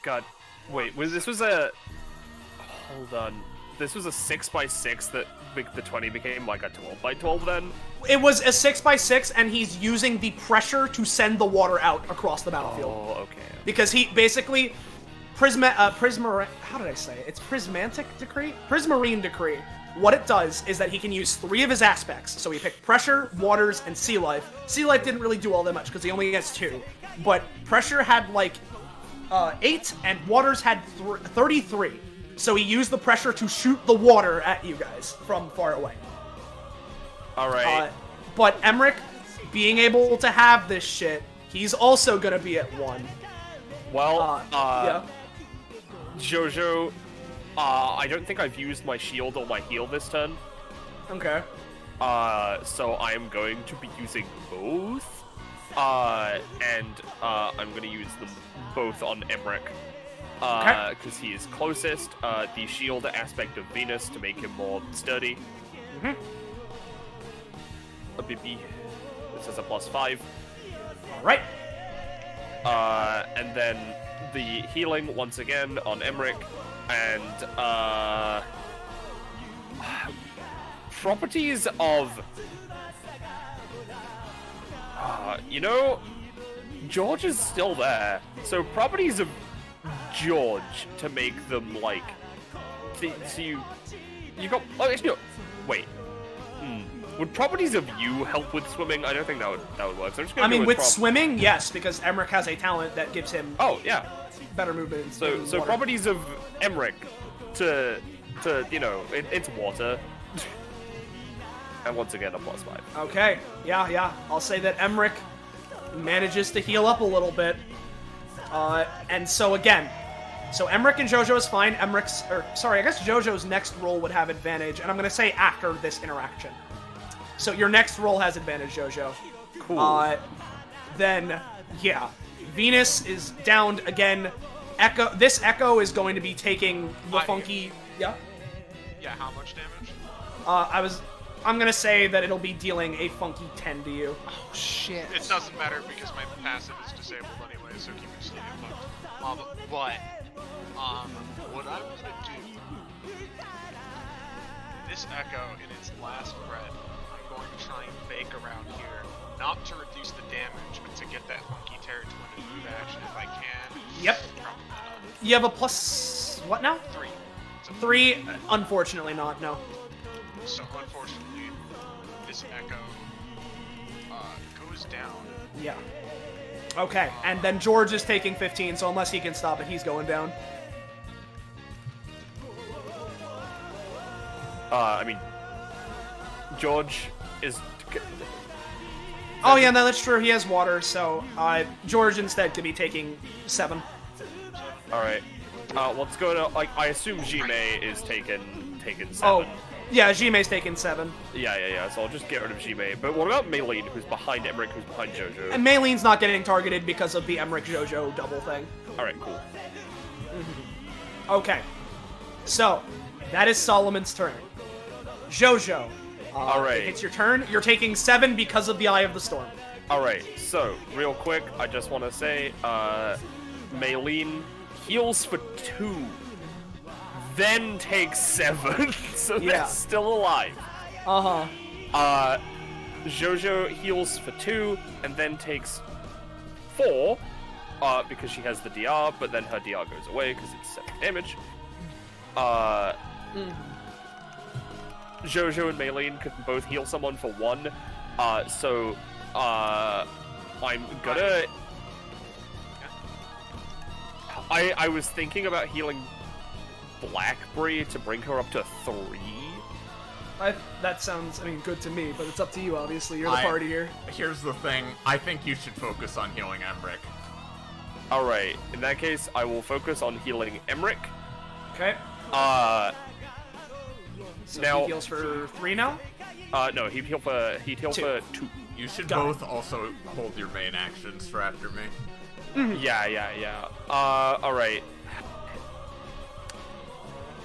God, wait, this was a... Hold on. This was a 6x6 that the 20 became like a 12 by 12 then? It was a 6x6, and he's using the pressure to send the water out across the battlefield. Oh, okay. Because he basically how did I say it? It's prismatic decree? Prismarine decree. What it does is that he can use 3 of his aspects. So he picked pressure, waters, and sea life. Sea life didn't really do all that much because he only has 2. But pressure had like 8, and waters had 33. So he used the pressure to shoot the water at you guys from far away. Alright. But Emmerich, being able to have this shit, he's also gonna be at 1. Well, yeah. Jojo, I don't think I've used my shield or my heal this turn. Okay. So I am going to be using both. And I'm gonna use them both on Emmerich. Because he is closest. The shield aspect of Venus to make him more sturdy. A BB. This is a +5. Alright. And then the healing once again on Emmerich. And, properties of... you know, George is still there. So properties of George to make them, like... So you got... Oh, actually, no. Wait. Would properties of you help with swimming? I don't think that would work. So I'm just gonna I mean, with swimming, yes, because Emmerich has a talent that gives him yeah, better movement. So properties of Emmerich to you know, it's water. And once again, a +5. Okay, yeah. I'll say that Emmerich manages to heal up a little bit. And so again, so Emmerich and Jojo is fine. I guess Jojo's next roll would have advantage, and I'm gonna say after this interaction. So your next roll has advantage, Jojo. Cool. Then, yeah. Venus is downed again. This Echo is going to be taking the funky... Yeah? Yeah, how much damage? I'm gonna say that it'll be dealing a funky 10 to you. Oh, shit. It doesn't matter because my passive is disabled anyway, so keep it still fucked. But, what I was gonna do... This Echo, in its last breath, I'm going to try and fake around here, not to reduce the damage, but to get that funky territory to move action if I can. Yep. Probably not. You have a plus... what now? 3. So 3? Unfortunately not, no. So unfortunately, this Echo goes down. Yeah. Okay, and then George is taking 15, so unless he can stop it, he's going down. I mean, George is... Oh yeah, no, that's true, he has water, so George instead could be taking 7. Alright. What's going on? Like, I assume GMed is taking 7. Oh, yeah, Jime's taking 7. Yeah, so I'll just get rid of GMed. But what about Maylene, who's behind Emmerich, who's behind Jojo? And Maylene's not getting targeted because of the Emmerich-Jojo double thing. Alright, cool. Okay. So, that is Solomon's turn. Jojo. Alright. It's your turn. You're taking 7 because of the Eye of the Storm. Alright, so, real quick, I just want to say, Maylene heals for 2, then takes 7, so they're still alive. Jojo heals for 2, and then takes 4, because she has the DR, but then her DR goes away because it's 7 damage. Jojo and Maylene can both heal someone for 1, so, I'm gonna... I was thinking about healing Blackberry to bring her up to 3. That sounds, good to me, but it's up to you, obviously. You're the party here. Here's the thing. I think you should focus on healing Emmerich. Alright, in that case, I will focus on healing Emmerich. Okay. So now, he heals for 3 now? No, he'd heal for 2. You should both also hold your main actions for after me. Yeah. Alright.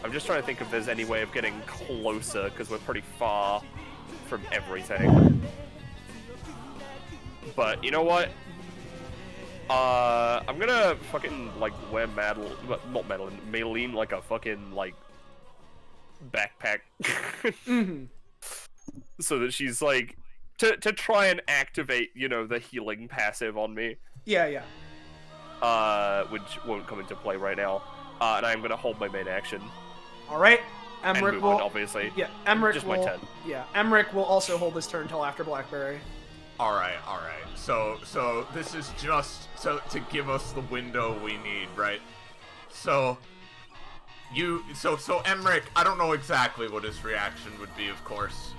I'm just trying to think if there's any way of getting closer, because we're pretty far from everything. But, you know what? I'm gonna fucking, like, wear Maylene like a fucking, like, backpack. Mm-hmm. So that she's like to try and activate, you know, the healing passive on me. Yeah, yeah. Which won't come into play right now. And I'm gonna hold my main action. All right. And Emmerich move will on, obviously. Yeah, Emmerich Just will. my turn. Yeah, Emmerich will also hold his turn till after Blackberry. All right. So this is just to give us the window we need, right? So Emmerich, I don't know exactly what his reaction would be, of course.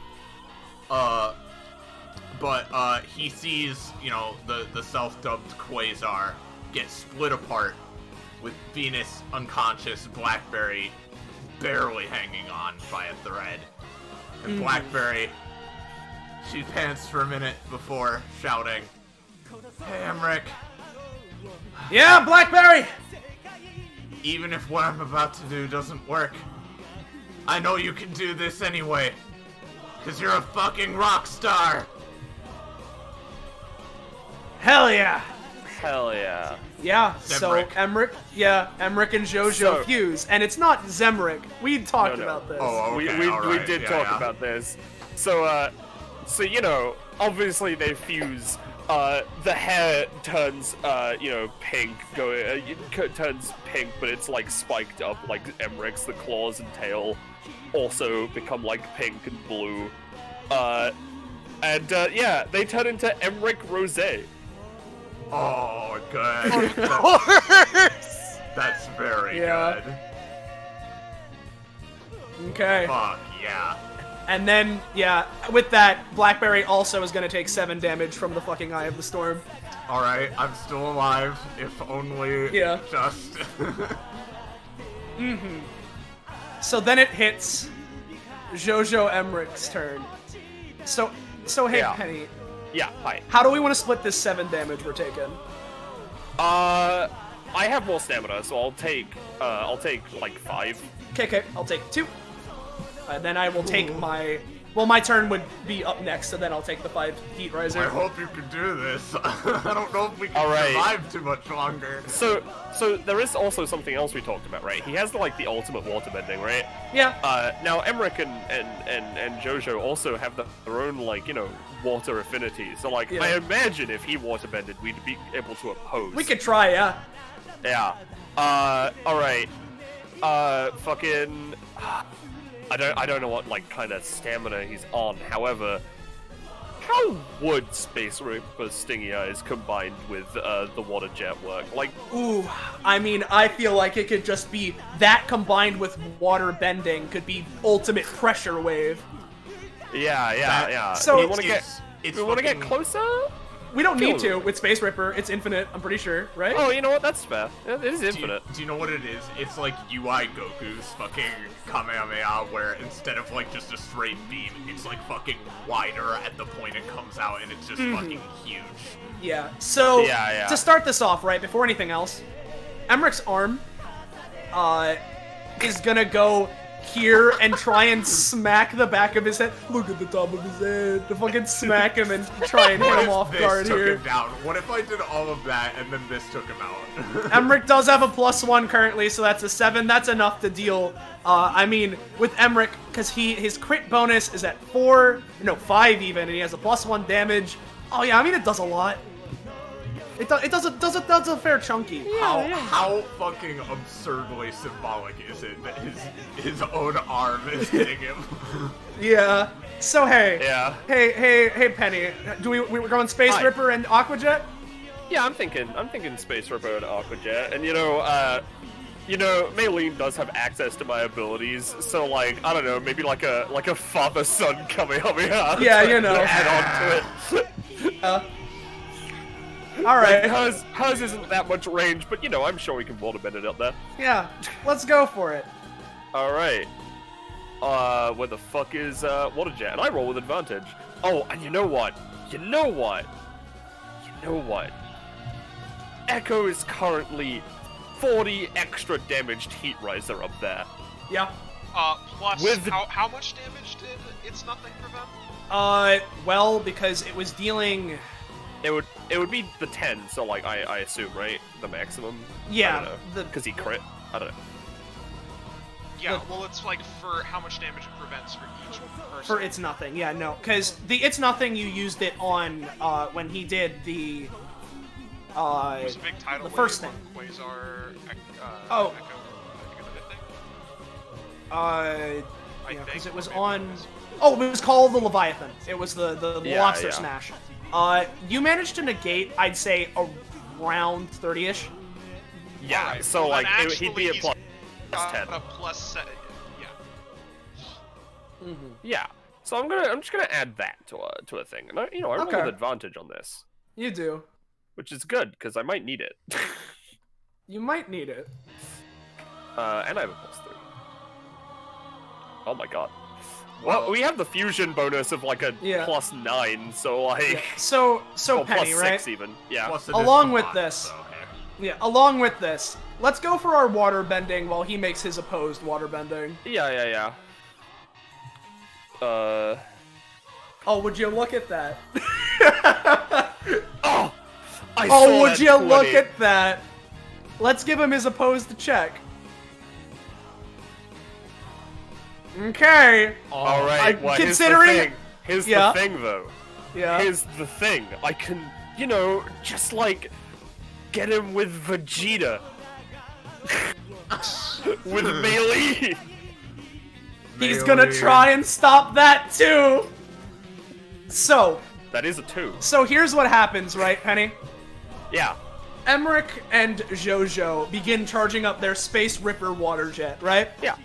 But he sees, you know, the self-dubbed Quasar get split apart with Venus unconscious, Blackberry barely hanging on by a thread. And Blackberry, she pants for a minute before shouting, "Hey, Emmerich. Yeah, Blackberry! Even if what I'm about to do doesn't work, I know you can do this anyway. Because you're a fucking rock star." Hell yeah! Hell yeah. Yeah, Zemric. so Emmerich and JoJo fuse, and it's not Zemric. We talked No. about this. Oh, okay, We alright, did yeah, talk yeah. about this. So you know, obviously they fuse. The hair turns, you know, pink. Turns pink, but it's like spiked up, like Emmerich's. The claws and tail also become like pink and blue. Yeah, they turn into Emmerich Rosé. Oh, good. Of course! That's very Yeah. good. Okay. Fuck, yeah. And then, yeah, with that, Blackberry also is gonna take 7 damage from the fucking Eye of the Storm. Alright, I'm still alive, if only Yeah. just... So then it hits JoJo Emmerich's turn. So hey, Yeah. Penny, Yeah, hi. how do we want to split this 7 damage we're taking? I have more stamina, so I'll take like 5. Okay, I'll take 2. And then I will take my... Well, my turn would be up next, so then I'll take the 5 Heat I Riser. hope you can do this. I don't know if we can Alright. survive too much longer. So there is also something else we talked about, right? He has like the ultimate water bending, right? Yeah. Now Emmerich and JoJo also have their own, like, you know, water affinity. So like, Yeah. I imagine if he water bended, we'd be able to oppose. We could try, yeah. Yeah. Alright. Fucking... I don't know what, like, kind of stamina he's on. However, how would Space Reaper's Stingy Eyes combined with the water jet work? Like, Ooh, I mean, I feel like it could just be that combined with water bending could be ultimate pressure wave. yeah. So- we want to get It's we want to get fucking- closer. We don't need Kill to with Space Ripper. It's infinite, I'm pretty sure, right? Oh, you know what? That's fair. It is Do you, infinite. do you know what it is? It's like UI Goku's fucking Kamehameha, where instead of like just a straight beam, it's like fucking wider at the point it comes out, and it's just fucking huge. Yeah. So, Yeah. to start this off, right, before anything else, Emmerich's arm is gonna go here and try and smack the back of his head. Look at the top of his head. To fucking smack him and try and hit What him if off this guard took here. him down? What if I did all of that and then this took him out? Emmerich does have a +1 currently, so that's a 7. That's enough to deal. I mean, with Emmerich, because his crit bonus is at 5 even, and he has a +1 damage. Oh yeah, I mean it does a lot. It does a fair chunky. How fucking absurdly symbolic is it that his own arm is hitting him? Yeah. So hey. Yeah. Hey Penny. We're going Space Hi. Ripper and Aquajet? Yeah, I'm thinking Space Ripper and Aquajet, and you know, Maylene does have access to my abilities, so like, I don't know, maybe like a father-son Kamehameha. Yeah, you know. Add on to it. All right. Hers isn't that much range, but you know, I'm sure we can water bend it up there. Yeah. Let's go for it. All right. Where the fuck is water jet? And I roll with advantage. Oh, and you know what? Echo is currently 40 extra damaged Heat Riser up there. Yeah. Plus, With- how much damage did It's Nothing prevent? Well, because it was dealing. It would be the 10, so like I assume, right? The maximum. Yeah, I don't know. the- Because he crit. I don't know. Yeah, well, it's like for how much damage it prevents for each person. For It's Nothing, yeah, no. Because the It's Nothing, you used it on when he did the... There's a big tidal the first wave thing. on Quasar, Oh. Echo, I think of it, Yeah, think. because it was Maybe on... it was. Oh, it was called the Leviathan. It was the Yeah, Lobster yeah. Smash. You managed to negate, I'd say, around 30-ish. Yeah, Alright, so well, like then he'd be a actually plus Got 10. a plus yeah. Yeah. So I'm just gonna add that to a thing, and I roll Okay. with advantage on this, You do. which is good because I might need it. You might need it. And I have a plus 3. Oh my god. Well, we have the fusion bonus of like a Yeah. plus 9, so like Yeah. So or Penny, plus right? 6 even. Yeah. Plus it is Along with combined, this- so, okay. Yeah, along with this, let's go for our water bending while he makes his opposed water bending. Yeah. Oh, would you look at that? Oh! I Oh, saw would that you 20. look at that? Let's give him his opposed check. Okay. Alright, well, considering- here's Yeah. the thing though. Yeah. Here's the thing. I can, just like get him with Vegeta. With melee. He's gonna try and stop that too. So That is a 2. here's what happens, right, Penny? Yeah. Emmerich and Jojo begin charging up their Space Ripper water jet, right? Yeah.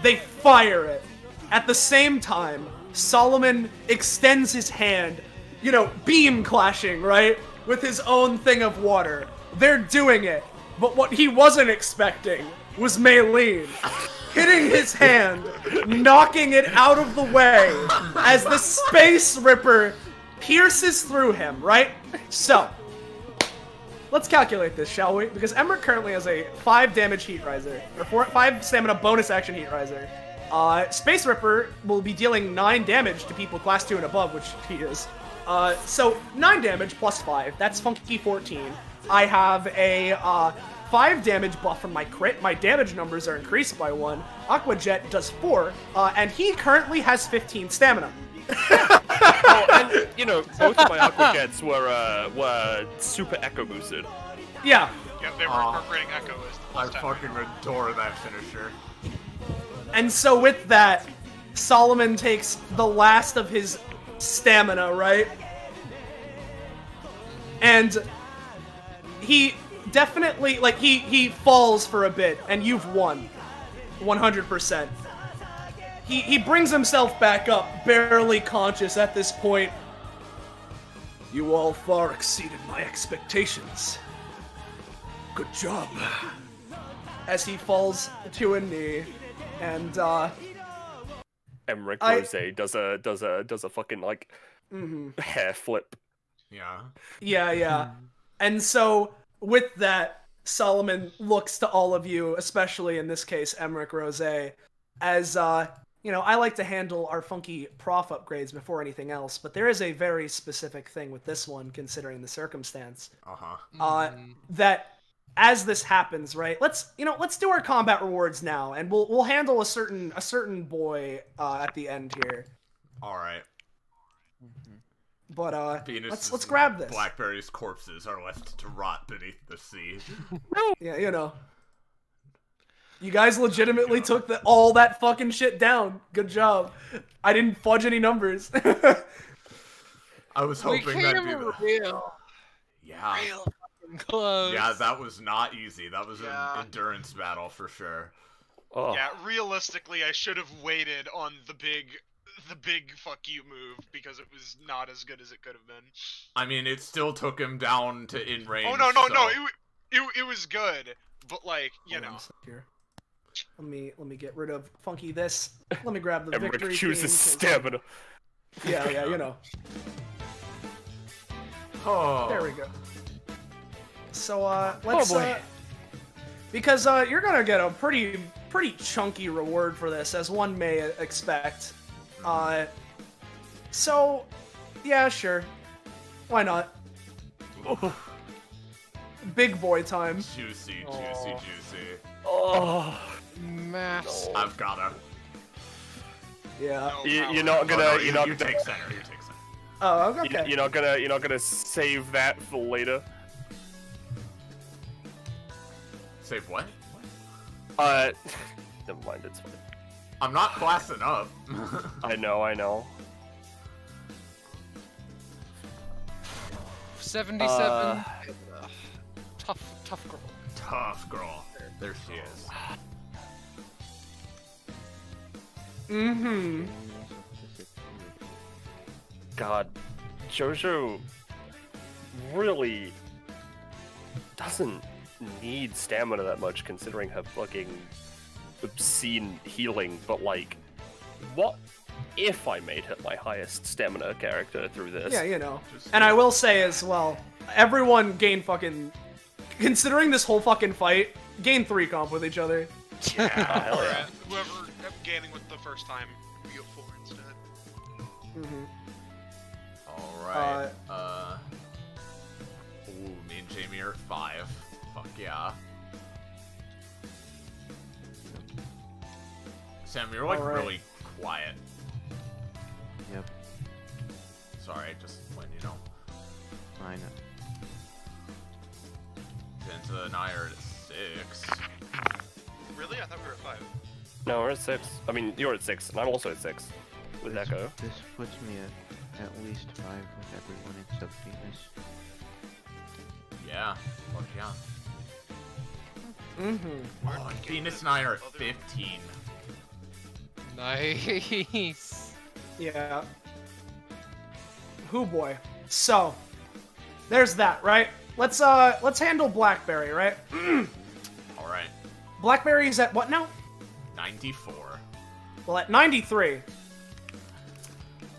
They fire it. At the same time, Solomon extends his hand, beam clashing, right? With his own thing of water. They're doing it. But what he wasn't expecting was Maylene hitting his hand, knocking it out of the way as the Space Ripper pierces through him, right? So, let's calculate this, shall we? Because Emmerich currently has a 5 damage Heat Riser, or 5 stamina bonus action Heat Riser. Space Ripper will be dealing 9 damage to people class 2 and above, which he is. So 9 damage plus 5, that's funky 14. I have a 5 damage buff from my crit, my damage numbers are increased by 1. Aqua Jet does 4, and he currently has 15 stamina. Oh, and both of my Aqua Jets were super echo boosted. Yeah. Yeah, they were incorporating Echo as the I plus 10. fucking adore that finisher. And so with that, Solomon takes the last of his stamina, right? And he definitely, he falls for a bit, and you've won. 100%. He brings himself back up, barely conscious at this point. You all far exceeded my expectations. Good job. As he falls to a knee, and Emmerich Rose does a fucking hair flip. Yeah. yeah. And so with that, Solomon looks to all of you, especially in this case, Emmerich Rose, as I like to handle our funky prof upgrades before anything else, but there is a very specific thing with this one, considering the circumstance. That as this happens, right? Let's do our combat rewards now, and we'll handle a certain boy at the end here. All right. But Venus' let's grab this. Blackberry's corpses are left to rot beneath the sea. Yeah, You guys legitimately took all that fucking shit down. Good job. I didn't fudge any numbers. I was hoping that'd be the... real fucking close. Yeah, that was not easy. That was an endurance battle for sure. Oh. Yeah, realistically, I should have waited on the big fuck you move because it was not as good as it could have been. I mean, it still took him down to in range. Oh no, so... it was good, but Hold on a sec here. Let me get rid of funky this. Let me grab the Emmerich victory. chooses theme, 'cause- stamina. Yeah, Oh. There we go. So let's boy. because you're gonna get a pretty chunky reward for this, as one may expect. So yeah, sure. Why not? Big boy time. Juicy. Oh, maths. I've gotta. Yeah. You're not gonna. Oh, no, you're not. you take center. You take center. Oh, okay. You're not gonna. You're not gonna save that for later. Save what? Never mind. It's fine. I'm not classing up. I know. I know. 77. Tough girl. Tough girl. There she is. Mm-hmm. God, JoJo really doesn't need stamina that much, considering her fucking obscene healing. But like, what if I made her my highest stamina character through this? Yeah, you know. And I will say as well, everyone gained fucking... Considering this whole fucking fight, gain 3 comp with each other. Hell yeah. Whoever gaining with the first time, you get 4 instead. Mm-hmm. Alright, ooh, me and Jamie are 5. Fuck yeah. Sam, you're like really quiet. Yep. Sorry, just when you know. I know. Santa and I are at 6. Really? I thought we were at 5. No, we're at 6. I mean, you're at 6, and I'm also at 6 with Echo. This puts me at least 5 with everyone except Venus. Yeah, fuck yeah. Mm-hmm. Oh, and Venus and I are at 15. Nice. Yeah. Hoo boy. So, there's that, right? Let's handle Blackberry, right? Alright. Blackberry's at what now? 94. Well, at 93,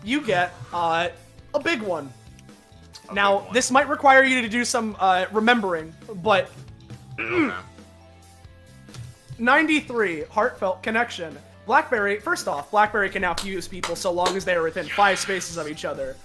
you get a big one. Now, big one. this might require you to do some remembering, but Okay. 93, heartfelt connection. Blackberry, first off, Blackberry can now fuse people so long as they are within 5 spaces of each other.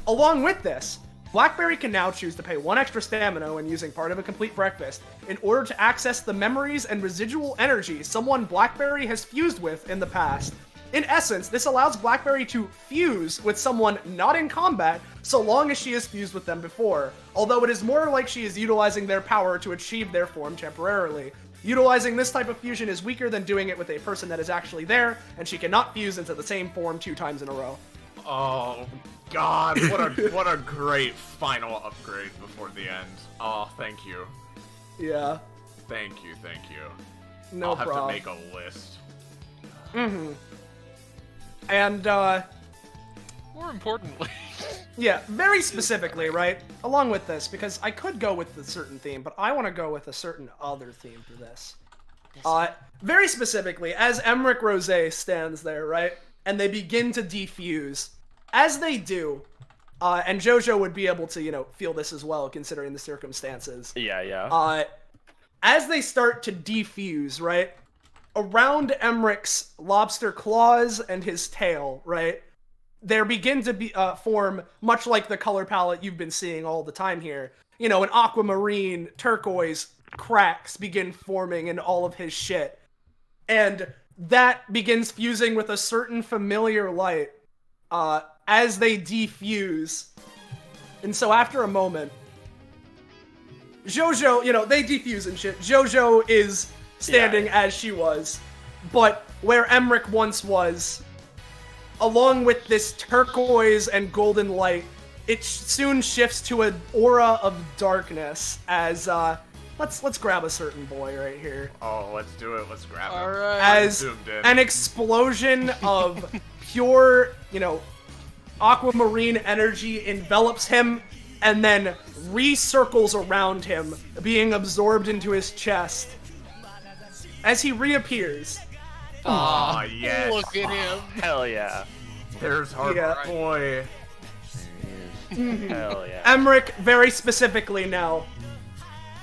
Along with this, Blackberry can now choose to pay 1 extra stamina when using part of a complete breakfast in order to access the memories and residual energy someone Blackberry has fused with in the past. In essence, this allows Blackberry to fuse with someone not in combat so long as she has fused with them before, although it is more like she is utilizing their power to achieve their form temporarily. Utilizing this type of fusion is weaker than doing it with a person that is actually there, and she cannot fuse into the same form 2 times in a row. Oh God, what a great final upgrade before the end. Oh, thank you. Yeah. Thank you. No I'll have problem. to make a list. Mm-hmm. And, More importantly. yeah, very specifically, right? Along with this, because I could go with a certain theme, but I want to go with a certain other theme for this. Very specifically, as Emmerich Rosé stands there, right? And they begin to defuse. As they do, and JoJo would be able to, you know, feel this as well, considering the circumstances. Yeah. As they start to defuse, right? Around Emmerich's lobster claws and his tail, right? There begin to be form, much like the color palette you've been seeing all the time here. You know, an aquamarine, turquoise cracks begin forming in all of his shit. And that begins fusing with a certain familiar light as they defuse. And so after a moment, JoJo, you know, they defuse and shit. JoJo is standing as she was. But where Emmerich once was, along with this turquoise and golden light, it soon shifts to an aura of darkness as, let's grab a certain boy right here. Oh, let's do it. Let's grab him. Alright. As Zoomed in. an explosion of pure, you know, aquamarine energy envelops him and then recircles around him, being absorbed into his chest. As he reappears, Aw, yes. Look at him. Hell yeah. There's our Yeah. boy. Hell yeah. Emmerich, very specifically now,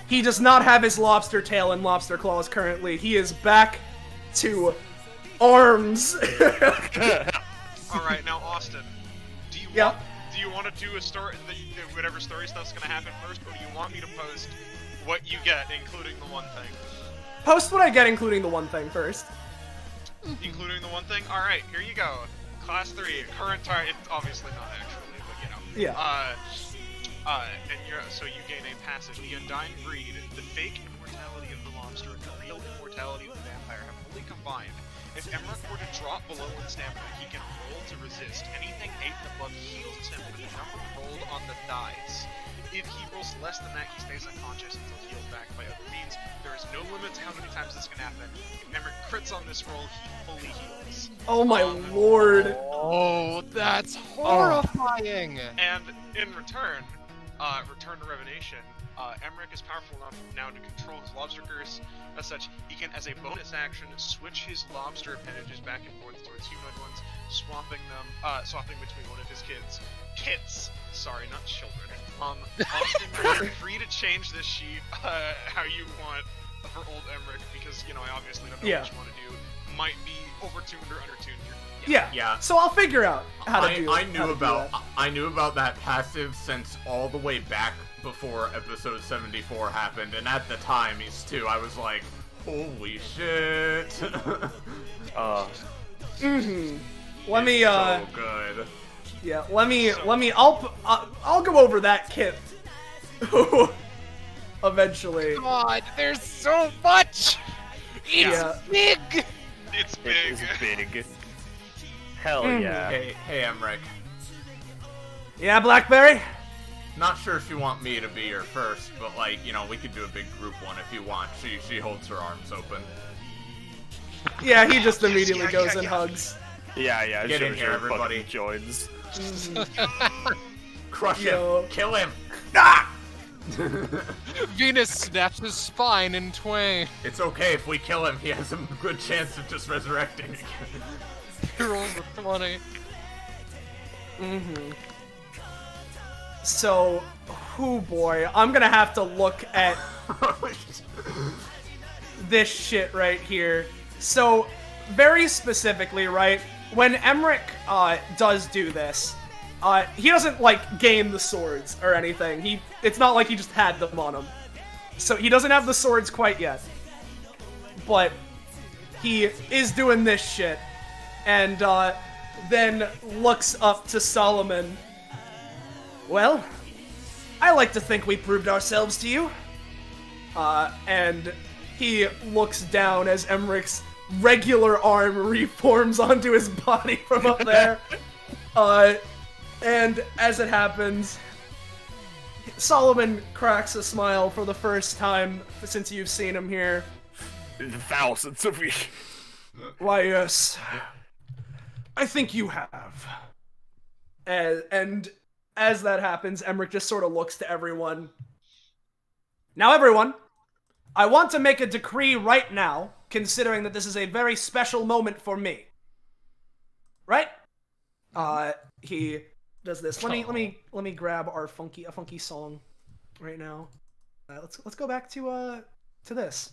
he does not have his lobster tail and lobster claws currently. He is back to arms. Alright, now Austin, do you Yeah. want, do you want to do a story, whatever story stuff's gonna happen first, or do you want me to post what you get, including the one thing? Post what I get, including the one thing first. Including the one thing? Alright, here you go. Class 3, current target. It's obviously not actually, but you know. Yeah. And so you gain a passive. The Undying Breed, the fake immortality of the lobster and the real immortality of the vampire have fully combined. If Emmerich were to drop below 1 stamina, he can roll to resist. Anything 8 and above heals him with the number rolled on the dice. If he rolls less than that, he stays unconscious until healed back by other means. There is no limit to how many times this can happen. If Emmerich crits on this roll, he fully heals. Oh my lord. Oh, that's horrifying! And in return, Return to Revenation, Emmerich is powerful enough now to control his lobster curse. As such, he can, as a bonus action, switch his lobster appendages back and forth towards humanoid ones, swapping between one of his kits. Sorry, not children. Austin, you're free to change this sheet how you want for old Emmerich, because you know I obviously don't know what you want to do. Might be overtuned or undertuned. Yeah. So I'll figure out how to do. I knew about that passive since all the way back before episode 74 happened, and at the time, I was like, holy shit. Let me so good. Yeah, let me I'll go over that kit. Eventually. God, there's so much! It's big! It's big. It is big. Hell yeah. Hey, Emmerich. Yeah, Blackberry? Not sure if you want me to be your first, but like, you know, we could do a big group one if you want. She holds her arms open. Yeah, he just immediately goes and hugs. Yeah, Get in here, everybody. Joins. Crush him. Kill him. Venus snaps his spine in twain. It's okay if we kill him. He has a good chance of just resurrecting again. He rolls a 20. So, boy, I'm gonna have to look at this shit right here. So, very specifically, right, when Emmerich does do this, he doesn't, like, gain the swords or anything. It's not like he just had them on him. So he doesn't have the swords quite yet. But he is doing this shit. And then looks up to Solomon. Well, I like to think we proved ourselves to you. And he looks down as Emmerich's regular arm reforms onto his body from up there. And as it happens, Solomon cracks a smile for the first time since you've seen him here. Thousands of years. Why, yes. I think you have. And as that happens, Emmerich just sort of looks to everyone. Now, everyone, I want to make a decree right now, considering that this is a very special moment for me. Right? He does this. Let me grab a funky song right now. Let's go back to this.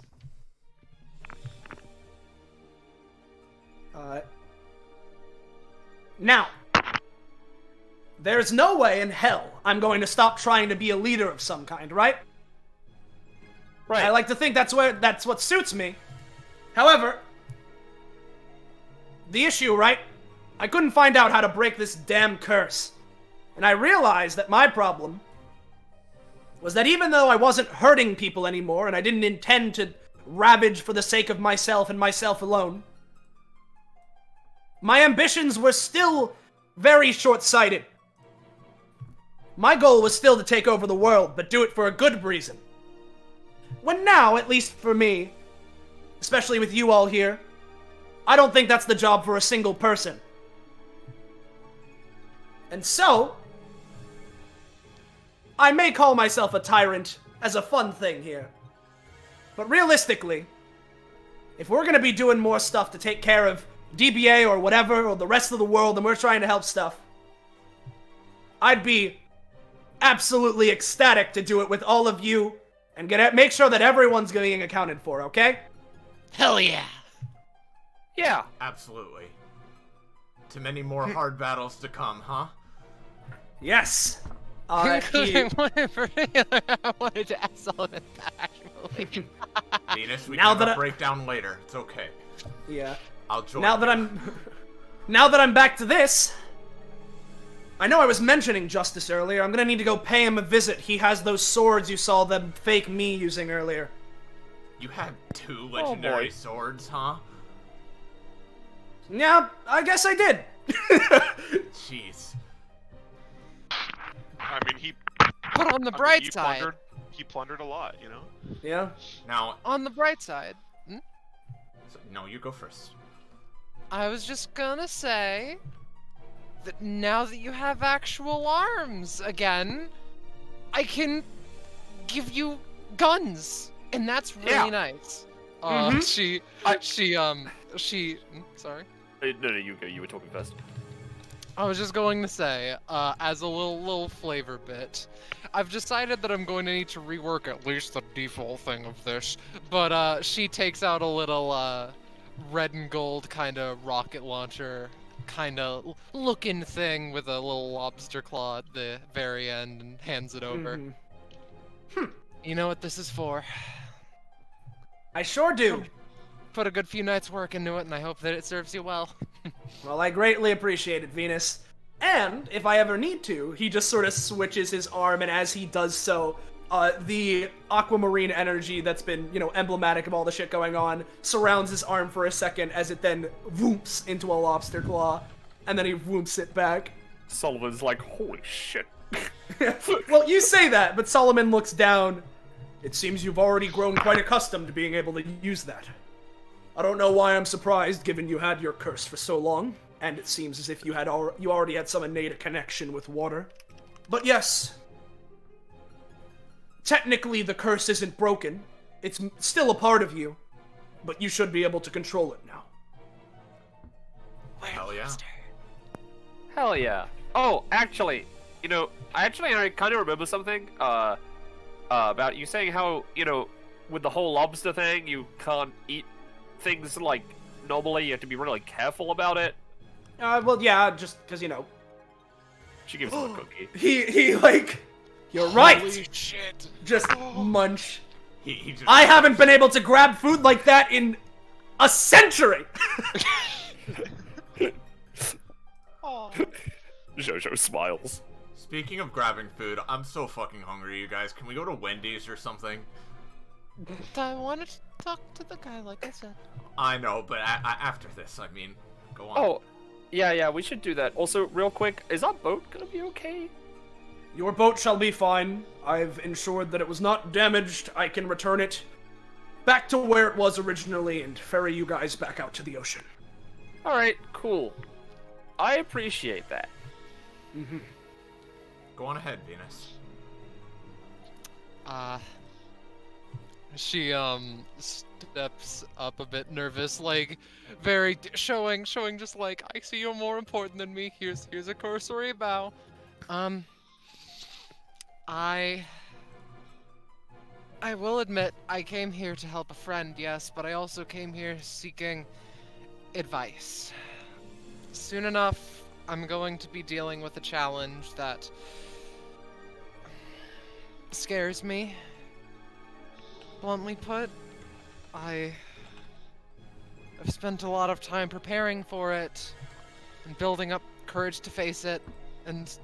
Now, there's no way in hell I'm going to stop trying to be a leader of some kind, right? Right. I like to think that's what suits me. However, the issue, right? I couldn't find out how to break this damn curse. And I realized that my problem was that even though I wasn't hurting people anymore and I didn't intend to ravage for the sake of myself and myself alone, my ambitions were still very short-sighted. My goal was still to take over the world, but do it for a good reason. When now, at least for me, especially with you all here, I don't think that's the job for a single person. And so, I may call myself a tyrant as a fun thing here. But realistically, if we're gonna be doing more stuff to take care of DBA or whatever, or the rest of the world, and we're trying to help stuff, I'd be absolutely ecstatic to do it with all of you, and make sure that everyone's being accounted for, okay? Hell yeah! Yeah. Absolutely. To many more hard battles to come, huh? Yes! Including one in particular I wanted to ask Solomon that, actually. Venus, we Now can that have a breakdown later. It's okay. Yeah. I'll join. Now that I'm back to this, I know I was mentioning Justice earlier. I'm gonna need to go pay him a visit. He has those swords you saw them fake me using earlier. You had 2 legendary boy. swords, huh? Yeah, I guess I did. Jeez. I mean, he. But on the I mean, bright he side, plundered, he plundered a lot, you know. Yeah. Now, on the bright side, no, you go first. I was just gonna say that now that you have actual arms again, I can give you guns, and that's really Yeah. nice. Sorry. No, you go. You were talking first. I was just going to say, as a little flavor bit, I've decided that I'm going to need to rework at least the default thing of this. But she takes out a little red and gold kind of rocket launcher kind of looking thing with a little lobster claw at the very end and hands it over. You know what this is for. I sure do. Put a good few nights' work into it, and I hope that it serves you well. Well, I greatly appreciate it, Venus. And, if I ever need to, he just sort of switches his arm, and as he does so, the aquamarine energy that's been, emblematic of all the shit going on, surrounds his arm for a second as it then whoops into a lobster claw, and then he whoops it back. Sullivan's like, holy shit. Well, you say that, but Solomon looks down. It seems you've already grown quite accustomed to being able to use that. I don't know why I'm surprised, given you had your curse for so long, and it seems as if you already had some innate connection with water. But yes, technically the curse isn't broken. It's still a part of you, but you should be able to control it now. Hell yeah. Hell yeah. Oh, actually, I kind of remember something, about you saying how, with the whole lobster thing, you can't eat things like normally, you have to be really careful about it. Well, yeah, just because, She gives him a cookie. He you're right! Holy shit! Just munch. He just I haven't been able to grab food like that in a century! Jojo smiles. Speaking of grabbing food, I'm so fucking hungry, you guys. Can we go to Wendy's or something? I wanted to talk to the guy, like I said. I know, but after this, I mean, go on. Oh, yeah, we should do that. Also, real quick, is our boat gonna be okay? Your boat shall be fine. I've ensured that it was not damaged. I can return it back to where it was originally and ferry you guys back out to the ocean. Alright, cool. I appreciate that. Go on ahead, Venus. She steps up a bit nervous, like very showing just like, I see you're more important than me. Here's a cursory bow. I will admit I came here to help a friend, yes, but I also came here seeking advice. Soon enough, I'm going to be dealing with a challenge that scares me. Bluntly put, I've spent a lot of time preparing for it and building up courage to face it, and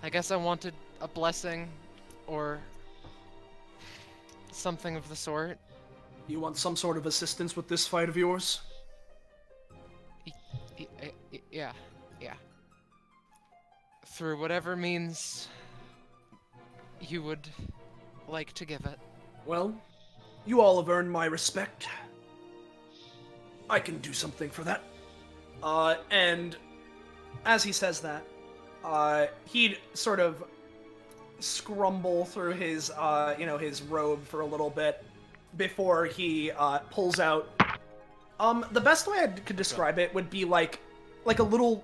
I guess I wanted a blessing or something of the sort. You want some sort of assistance with this fight of yours? Yeah. Through whatever means you would like to give it. Well, you all have earned my respect. I can do something for that. And as he says that, he'd sort of scrumble through his, his robe for a little bit before he pulls out. The best way I could describe it would be like a little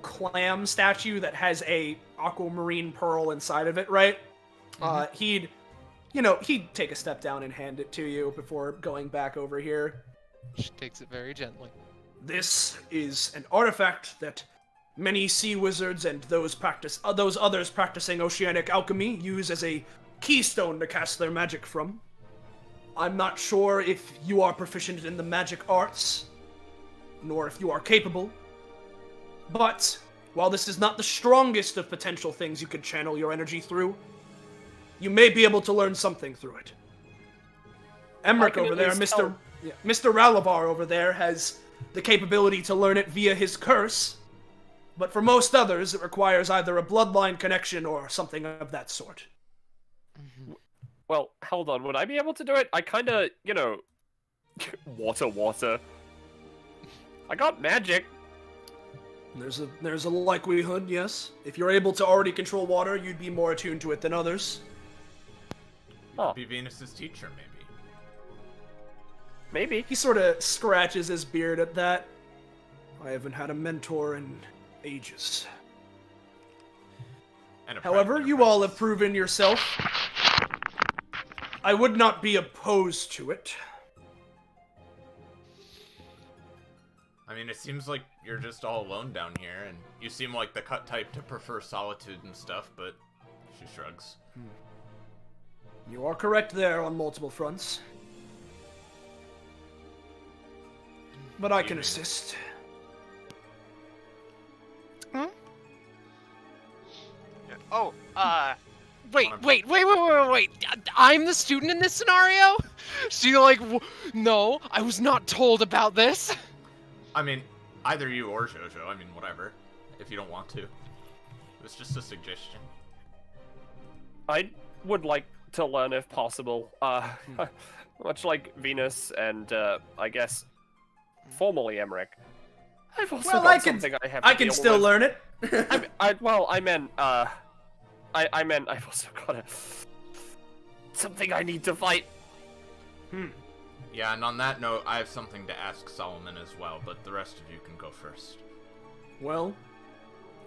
clam statue that has a aquamarine pearl inside of it, right? He'd take a step down and hand it to you before going back over here. She takes it very gently. This is an artifact that many sea wizards and those others practicing oceanic alchemy use as a keystone to cast their magic from. I'm not sure if you are proficient in the magic arts, nor if you are capable. But, while this is not the strongest of potential things you could channel your energy through, you may be able to learn something through it. Emmerich over there, Mr. Ralavar over there, has the capability to learn it via his curse, but for most others, it requires either a bloodline connection or something of that sort. Well, hold on. Would I be able to do it? I kind of, you know, water. I got magic. There's a likelihood, yes. If you're able to already control water, you'd be more attuned to it than others. Oh. Be Venus's teacher, maybe. Maybe. He sort of scratches his beard at that. I haven't had a mentor in ages. However, you all have proven yourself. I would not be opposed to it. I mean, it seems like you're just all alone down here, and you seem like the cut type to prefer solitude and stuff, but she shrugs. You are correct there on multiple fronts. But I can assist. Yeah. Oh, Wait. I'm the student in this scenario? So you're like, no, I was not told about this. I mean, either you or JoJo, I mean, whatever, if you don't want to. It was just a suggestion. I would like to learn if possible. Much like Venus and, I guess, formerly Emmerich. I've also got something I have to I can deal still with. learn it. I meant I've also got something I need to fight. Yeah, and on that note, I have something to ask Solomon as well, but the rest of you can go first. Well,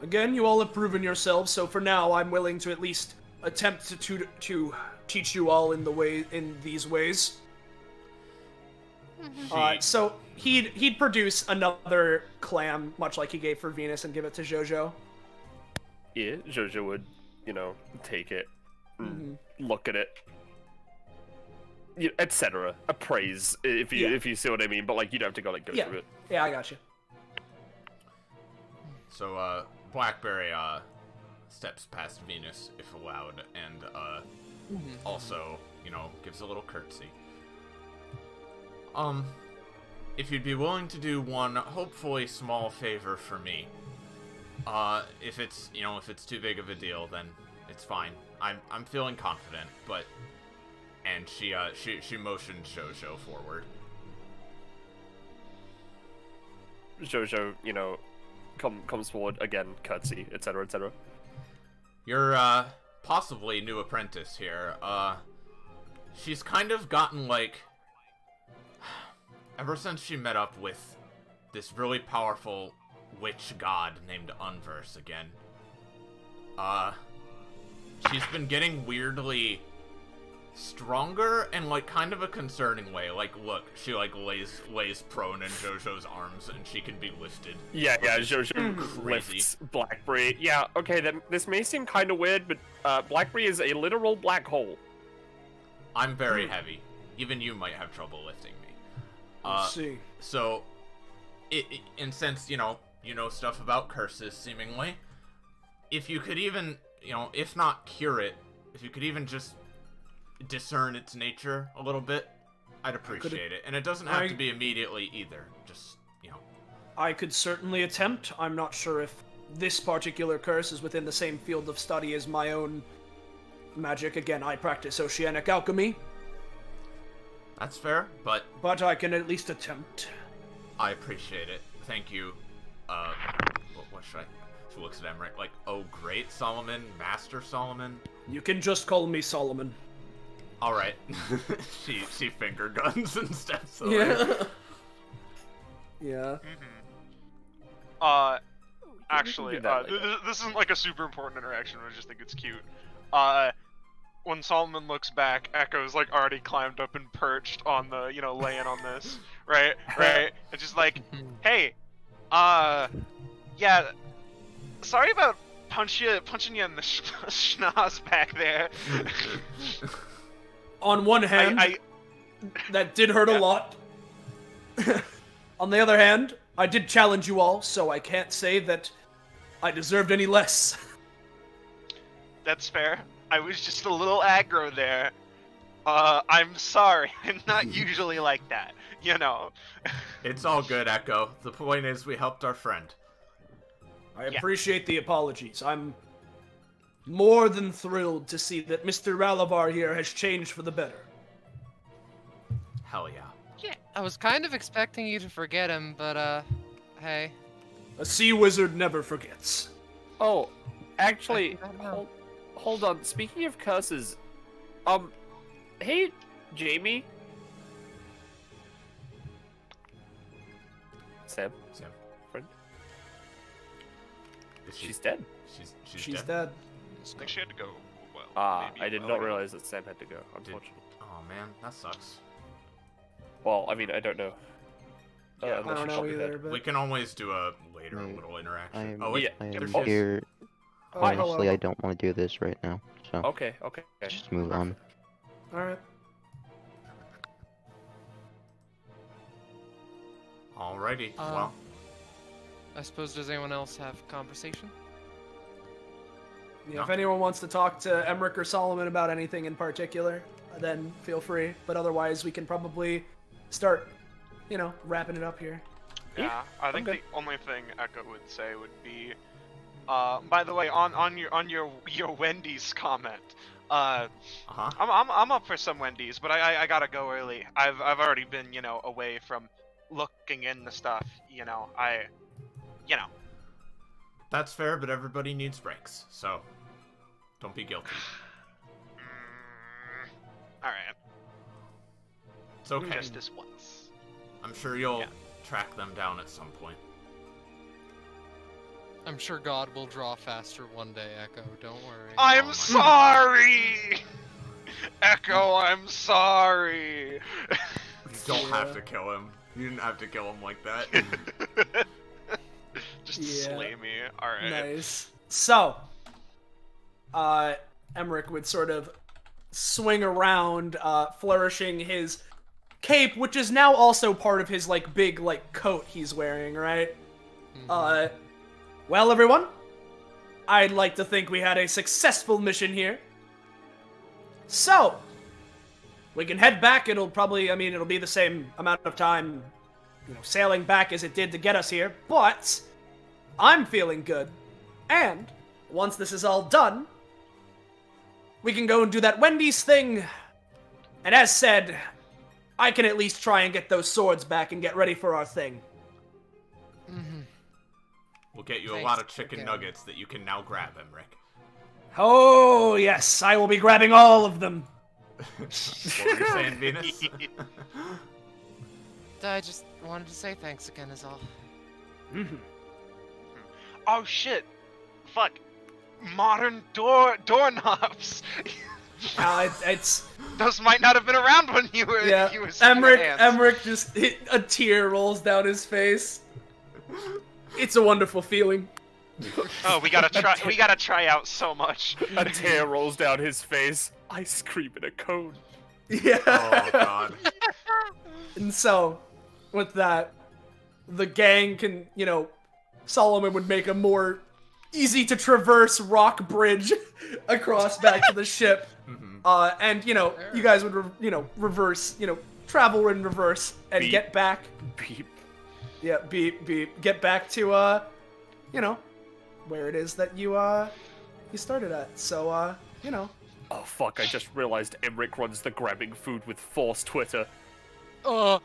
again, you all have proven yourselves, so for now, I'm willing to at least attempt to teach you all in these ways. So he'd produce another clam, much like he gave for Venus, and give it to JoJo. Yeah, JoJo would, you know, take it, look at it, etc. Appraise, if you see what I mean. But like, you don't have to go like go through it. Yeah, I got you. So Blackberry steps past Venus, if allowed, and also, you know, gives a little curtsy. If you'd be willing to do one, hopefully small favor for me. If it's too big of a deal, then it's fine. I'm feeling confident, but... And she motioned JoJo forward. JoJo, you know, comes forward again, curtsy, etc., etc. You're, possibly new apprentice here. She's kind of gotten, like... Ever since she met up with this really powerful witch god named Unverse again, she's been getting weirdly stronger in, like, kind of a concerning way. Like, look, she, like, lays prone in JoJo's arms, and she can be lifted. Yeah, JoJo lifts Blackberry. Yeah, okay, this may seem kind of weird, but Blackberry is a literal black hole. I'm very heavy. Even you might have trouble lifting me. Let's see. So, and since, you know stuff about curses, seemingly, if you could even, if not cure it, if you could even just discern its nature a little bit, I'd appreciate it. And it doesn't have to be immediately either. Just, I could certainly attempt. I'm not sure if this particular curse is within the same field of study as my own magic. Again, I practice oceanic alchemy. That's fair, but I can at least attempt. I appreciate it. Thank you. What should I... She looks at Emmerich like, oh great, Solomon, Master Solomon. You can just call me Solomon. Alright. she finger guns and steps away. Yeah. Actually, this isn't like a super important interaction, but I just think it's cute. When Solomon looks back, Echo's like already climbed up and perched on the, laying on this, right? It's just like, hey, yeah, sorry about punching you in the schnoz back there. On one hand, that did hurt a lot. On the other hand, I did challenge you all, so I can't say that I deserved any less. That's fair. I was just a little aggro there. I'm sorry. I'm not usually like that, you know. It's all good, Echo. The point is we helped our friend. I appreciate the apologies. I'm more than thrilled to see that Mr. Ralavar here has changed for the better. Hell yeah. Yeah, I was kind of expecting you to forget him, but hey. A sea wizard never forgets. Oh, actually, I don't know. hold on. Speaking of curses, hey, Jamie. Sam, friend. She's dead. She's dead. dead. I think she had to go. Well, maybe I did not realize that Sam had to go. Unfortunately. Oh man, that sucks. Well, I mean, I don't know. Yeah, Unless I don't she's know probably either, dead. but... We can always do a later Right. little interaction. I'm, Oh wait, Yeah. I there am she is. here. Oh, Honestly, hello. I don't want to do this right now, so Okay. just move on. Alright. Alrighty. Well, I suppose, does anyone else have conversation? Yeah, No. if anyone wants to talk to Emmerich or Solomon about anything in particular, then feel free. But otherwise, we can probably start, wrapping it up here. Yeah, I think okay. the only thing Echo would say would be, by the way, on your Wendy's comment, uh-huh. I'm up for some Wendy's, but I gotta go early. I've already been away from looking into stuff. That's fair, but everybody needs breaks, so don't be guilty. All right, It's okay. just this once. I'm sure you'll Yeah. track them down at some point. I'm sure God will draw faster one day, Echo. Don't worry. I'm my- sorry, Echo. I'm sorry. You don't have to kill him. You didn't have to kill him like that. Just Yeah. slay me. All right. Nice. So, Emmerich would sort of swing around, flourishing his cape, which is now also part of his, big, coat he's wearing, right? Well, everyone, I'd like to think we had a successful mission here. So, we can head back. It'll probably, it'll be the same amount of time, sailing back as it did to get us here, but I'm feeling good. And once this is all done, we can go and do that Wendy's thing. And as said, I can at least try and get those swords back and get ready for our thing. We'll get you a Thanks lot of chicken again. nuggets that you can now grab, Emmerich. Oh, yes, I will be grabbing all of them. What were you saying, Venus? I just wanted to say thanks again, is all. Oh shit! Fuck! Modern doorknobs. It's Those might not have been around when you were. yeah. You were sitting Emmerich, hands. Emmerich just a tear rolls down his face. It's a wonderful feeling. Oh, we gotta try. We gotta try out so much. A tear rolls down his face. I scream in a cone. Yeah. Oh god. And so, with that, the gang can, Solomon would make a more easy to traverse rock bridge across back to the ship. And, you guys would, reverse, travel in reverse and Beep. get back. Beep. Yeah, beep, beep. Get back to, where it is that you started at. So, Oh fuck! I just realized Emmerich runs the grabbing food with force Twitter. And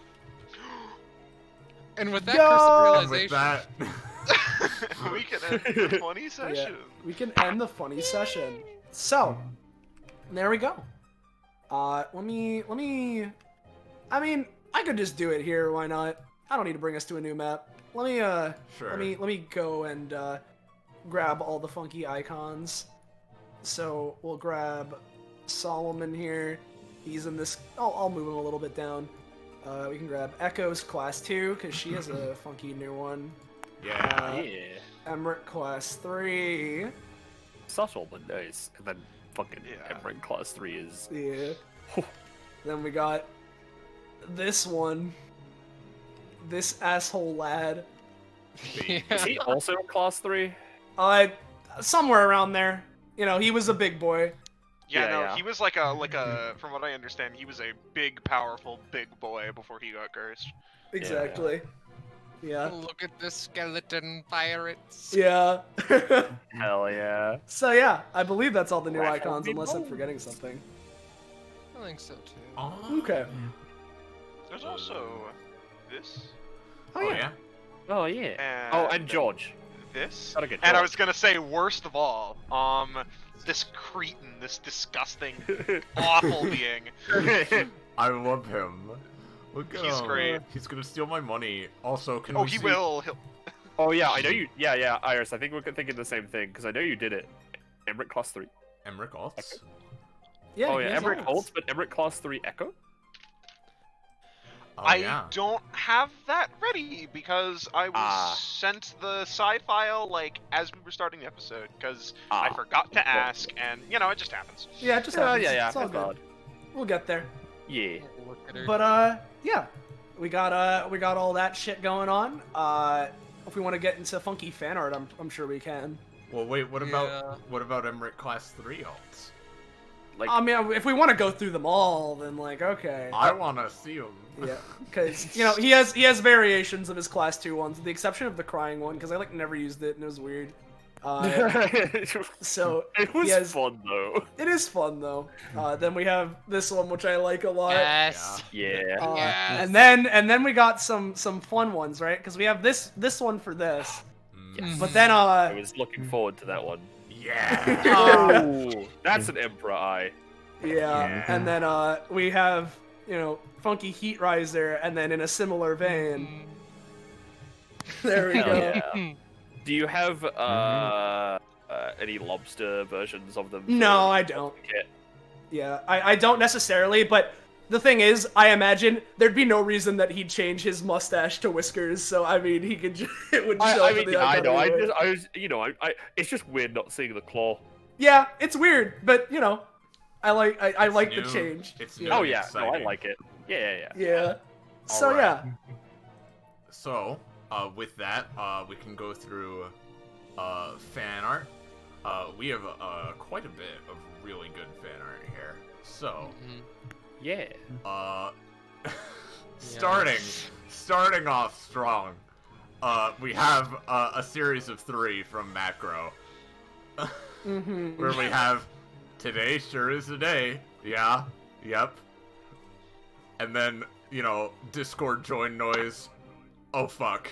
with that Yo! curse of With realization, that, We can end the funny yeah, session. we can end the funny session. So, there we go. Let me, I could just do it here, why not? I don't need to bring us to a new map. Let me, Sure. let me go and, grab all the funky icons. So, we'll grab Solomon here. He's in this, I'll move him a little bit down. We can grab Echo's class 2, because she has a funky new one. yeah. Yeah. Emmerich class 3. Subtle but nice. And then fucking Yeah. Emmerich class 3 is. Yeah. Then we got this one. This asshole lad. Is he also class 3? Somewhere around there. You know, he was a big boy. Yeah, he was like a from what I understand, he was a big, powerful, big boy before he got cursed. Exactly. Yeah. Look at the skeleton pirates. Yeah. Hell yeah. So yeah, I believe that's all the new Rattle icons, me unless I'm bones. forgetting something. I think so too. Oh, Okay. There's also this Oh yeah. Oh yeah. and Oh, and George. this. Gotta get And I George. was gonna say, worst of all, this cretin, this disgusting, awful being. I love him. Look at He's him. great. He's gonna steal my money. Also, can Oh, we he see... will. He'll... Oh yeah, I know you. Yeah, Iris. I think we're thinking the same thing because I know you did it. Emmerich class 3. Emmerich Alts? Yeah. Oh he yeah, has Emmerich all Holt, but Emmerich class 3 Echo. Oh, I yeah. don't have that ready because I was sent the sci file like as we were starting the episode because I forgot to ask, and you know it just happens. Yeah, it just happens. Yeah. It's all That's good. valid. We'll get there. Yeah. Look at her. But yeah, we got all that shit going on. If we want to get into funky fan art, I'm sure we can. Well, wait. What Yeah. about Emmerich class 3 alts? Like, I mean, if we want to go through them all, then like okay. I wanna see him. Yeah, because you know he has variations of his class 2 ones, with the exception of the crying one, because I like never used it and it was weird. So it was he has, fun though. It is fun though. Then we have this one which I like a lot. Yes. Yeah. And then we got some fun ones, right? Because we have this one for this. Yes. But then I was looking forward to that one. Yeah. Oh, that's an Emperor eye. yeah. And then we have, you know, Funky Heat Riser, and then in a similar vein. There we Hell go. yeah. Do you have any lobster versions of them? No, I don't. Kit? Yeah, I don't necessarily, but the thing is, I imagine there'd be no reason that he'd change his mustache to whiskers, so I mean, he could it would show I up in mean, the I icon know. anyway. I was, you know, it's just weird not seeing the claw. Yeah, it's weird, but you know, I like the new. change. It's Yeah. new. Oh yeah, no, I Exciting. like it. Yeah. Yeah. So Alright. yeah. So, with that, we can go through fan art. We have quite a bit of really good fan art here. So, Yeah. starting off strong. We have a series of 3 from Macro, where we have today sure is the day. Yeah. Yep. And then, you know, Discord join noise. Oh fuck.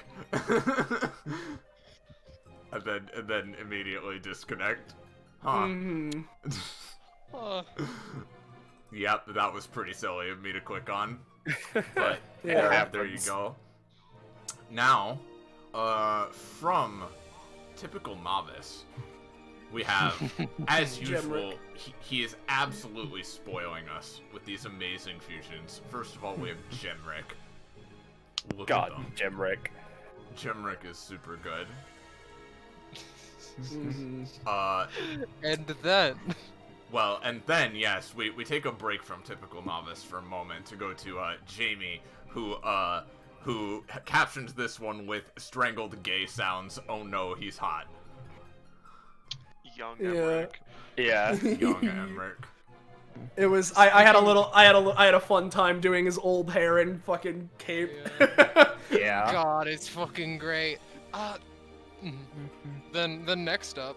and then immediately disconnect. Huh. Yep, that was pretty silly of me to click on. But Yeah. there you go. Now, from Typical Novice, we have, as usual, he is absolutely spoiling us with these amazing fusions. First of all, we have Gemrick. Look God, at them. Gemrick. Gemrick is super good. And then. Well, and then, yes, we take a break from Typical Novice for a moment to go to Jamie, who captions this one with strangled gay sounds. Oh no, he's hot. Young Yeah. Emmerich. Yeah. Young Emmerich. It was I had a fun time doing his old hair and fucking cape. Yeah. God, it's fucking great. Then next up.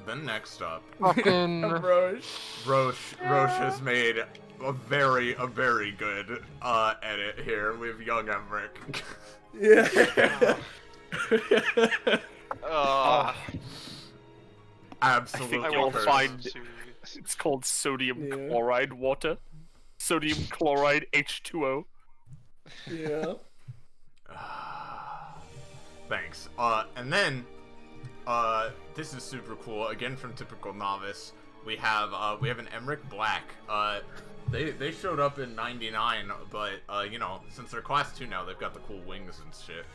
Then next up, Fucking. Roche. Roche has made a very good edit here with Young Emmerich. Yeah. Absolutely. I will cursed. find. It's called sodium Yeah. chloride water. Sodium chloride H2O. Yeah. Thanks. And then, this is super cool. Again, from Typical Novice, we have an Emmerich Black. They showed up in '99, but you know, since they're class 2 now, they've got the cool wings and shit.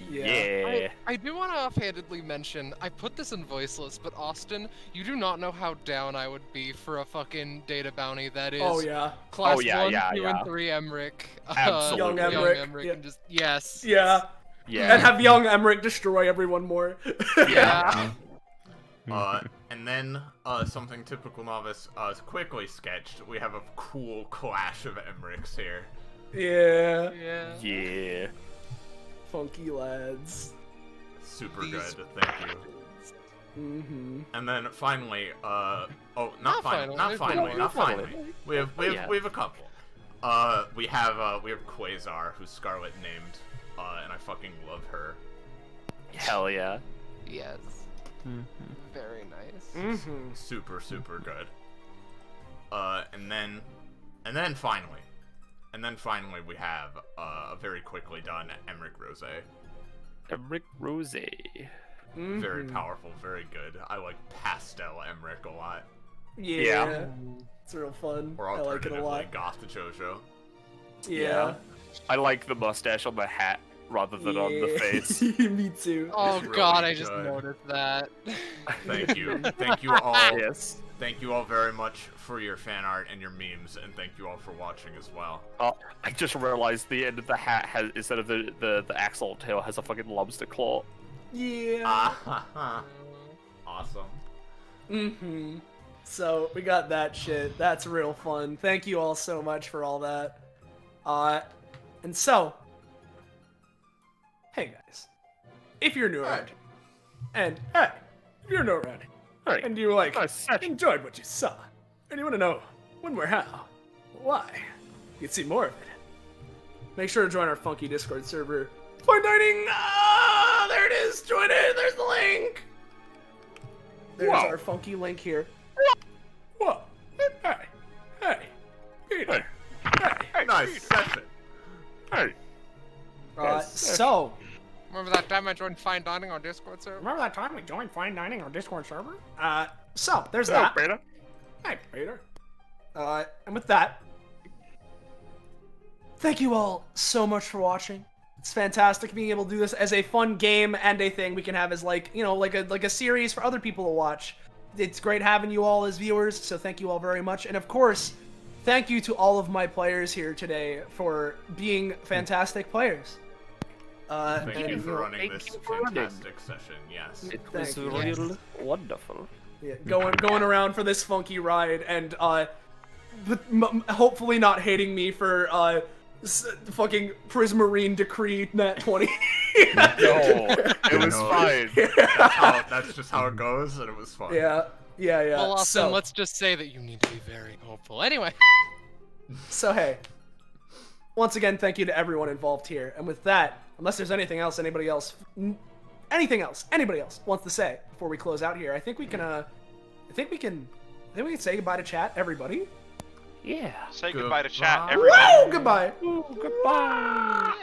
Yeah. I do want to offhandedly mention, I put this in voiceless, but Austin, you do not know how down I would be for a fucking data bounty that is Oh yeah. class Oh, yeah, 1, yeah, 2, yeah. and 3 Emmerich. Absolutely. Young Young Emmerich, Emmerich, yeah. and just, yes. Yeah. Yeah. And have young Emmerich destroy everyone more. Yeah. And then, something typical novice, quickly sketched. We have a cool clash of Emmerichs here. Yeah. Yeah. Yeah. Funky lads. Super These- good, thank you. Mm-hmm. And then finally, not Not finally, not there's finally, more. not Finally. finally. We have a couple. We have Quasar, who's Scarlet named, and I fucking love her. Hell yeah. Yes. Very nice. Mm-hmm. Super good. And then finally we have a very quickly done Emmerich Rose. Emmerich Rose. Very powerful, very good. I like pastel Emmerich a lot. Yeah. It's real fun. Or I like it a alternatively, lot. Goth Jojo. Yeah. I like the mustache on the hat rather than on the face. Me too. Oh It's god, really I just good. noticed that. Thank you. Thank you all. Yes. Thank you all very much for your fan art and your memes, and thank you all for watching as well. Oh, I just realized the end of the hat has, instead of the axle tail, has a fucking lobster claw. Yeah. Awesome. Mm-hmm. So we got that shit. That's real fun. Thank you all so much for all that. And so, hey guys, if you're new around, and hey, if you're new around, Hey, and you nice session. enjoyed what you saw, and you want to know when, where, how, why, you can see more of it. Make sure to join our funky Discord server. Fine dining. There it is. Join it. There's the link. There's Whoa. our funky link here. Whoa. Hey. Hey. Peter. Hey. Nice session. Hey, So, Remember that time I joined Fine Dining on Discord server? remember that time we joined Fine Dining on Discord server? So there's hello, that. Beta. Hey, Peter. And with that, thank you all so much for watching. It's fantastic being able to do this as a fun game and a thing we can have as like a series for other people to watch. It's great having you all as viewers, so thank you all very much. And of course, thank you to all of my players here today for being fantastic players. Thank you and, for know, running this fantastic session. Yes. It Thank was you. real wonderful. Yeah, going around for this funky ride and hopefully not hating me for fucking Prismarine Decree Nat 20. No, it was No. fine. That's just how it goes, and it was fun. Yeah. Well, Austin, So, let's just say that you need to be very hopeful. Anyway. so hey, once again, thank you to everyone involved here. And with that, unless there's anything else anybody else wants to say before we close out here, I think we can say goodbye to chat, everybody. Yeah. Say goodbye to chat, Goodbye. everybody. Woo! Goodbye. Goodbye.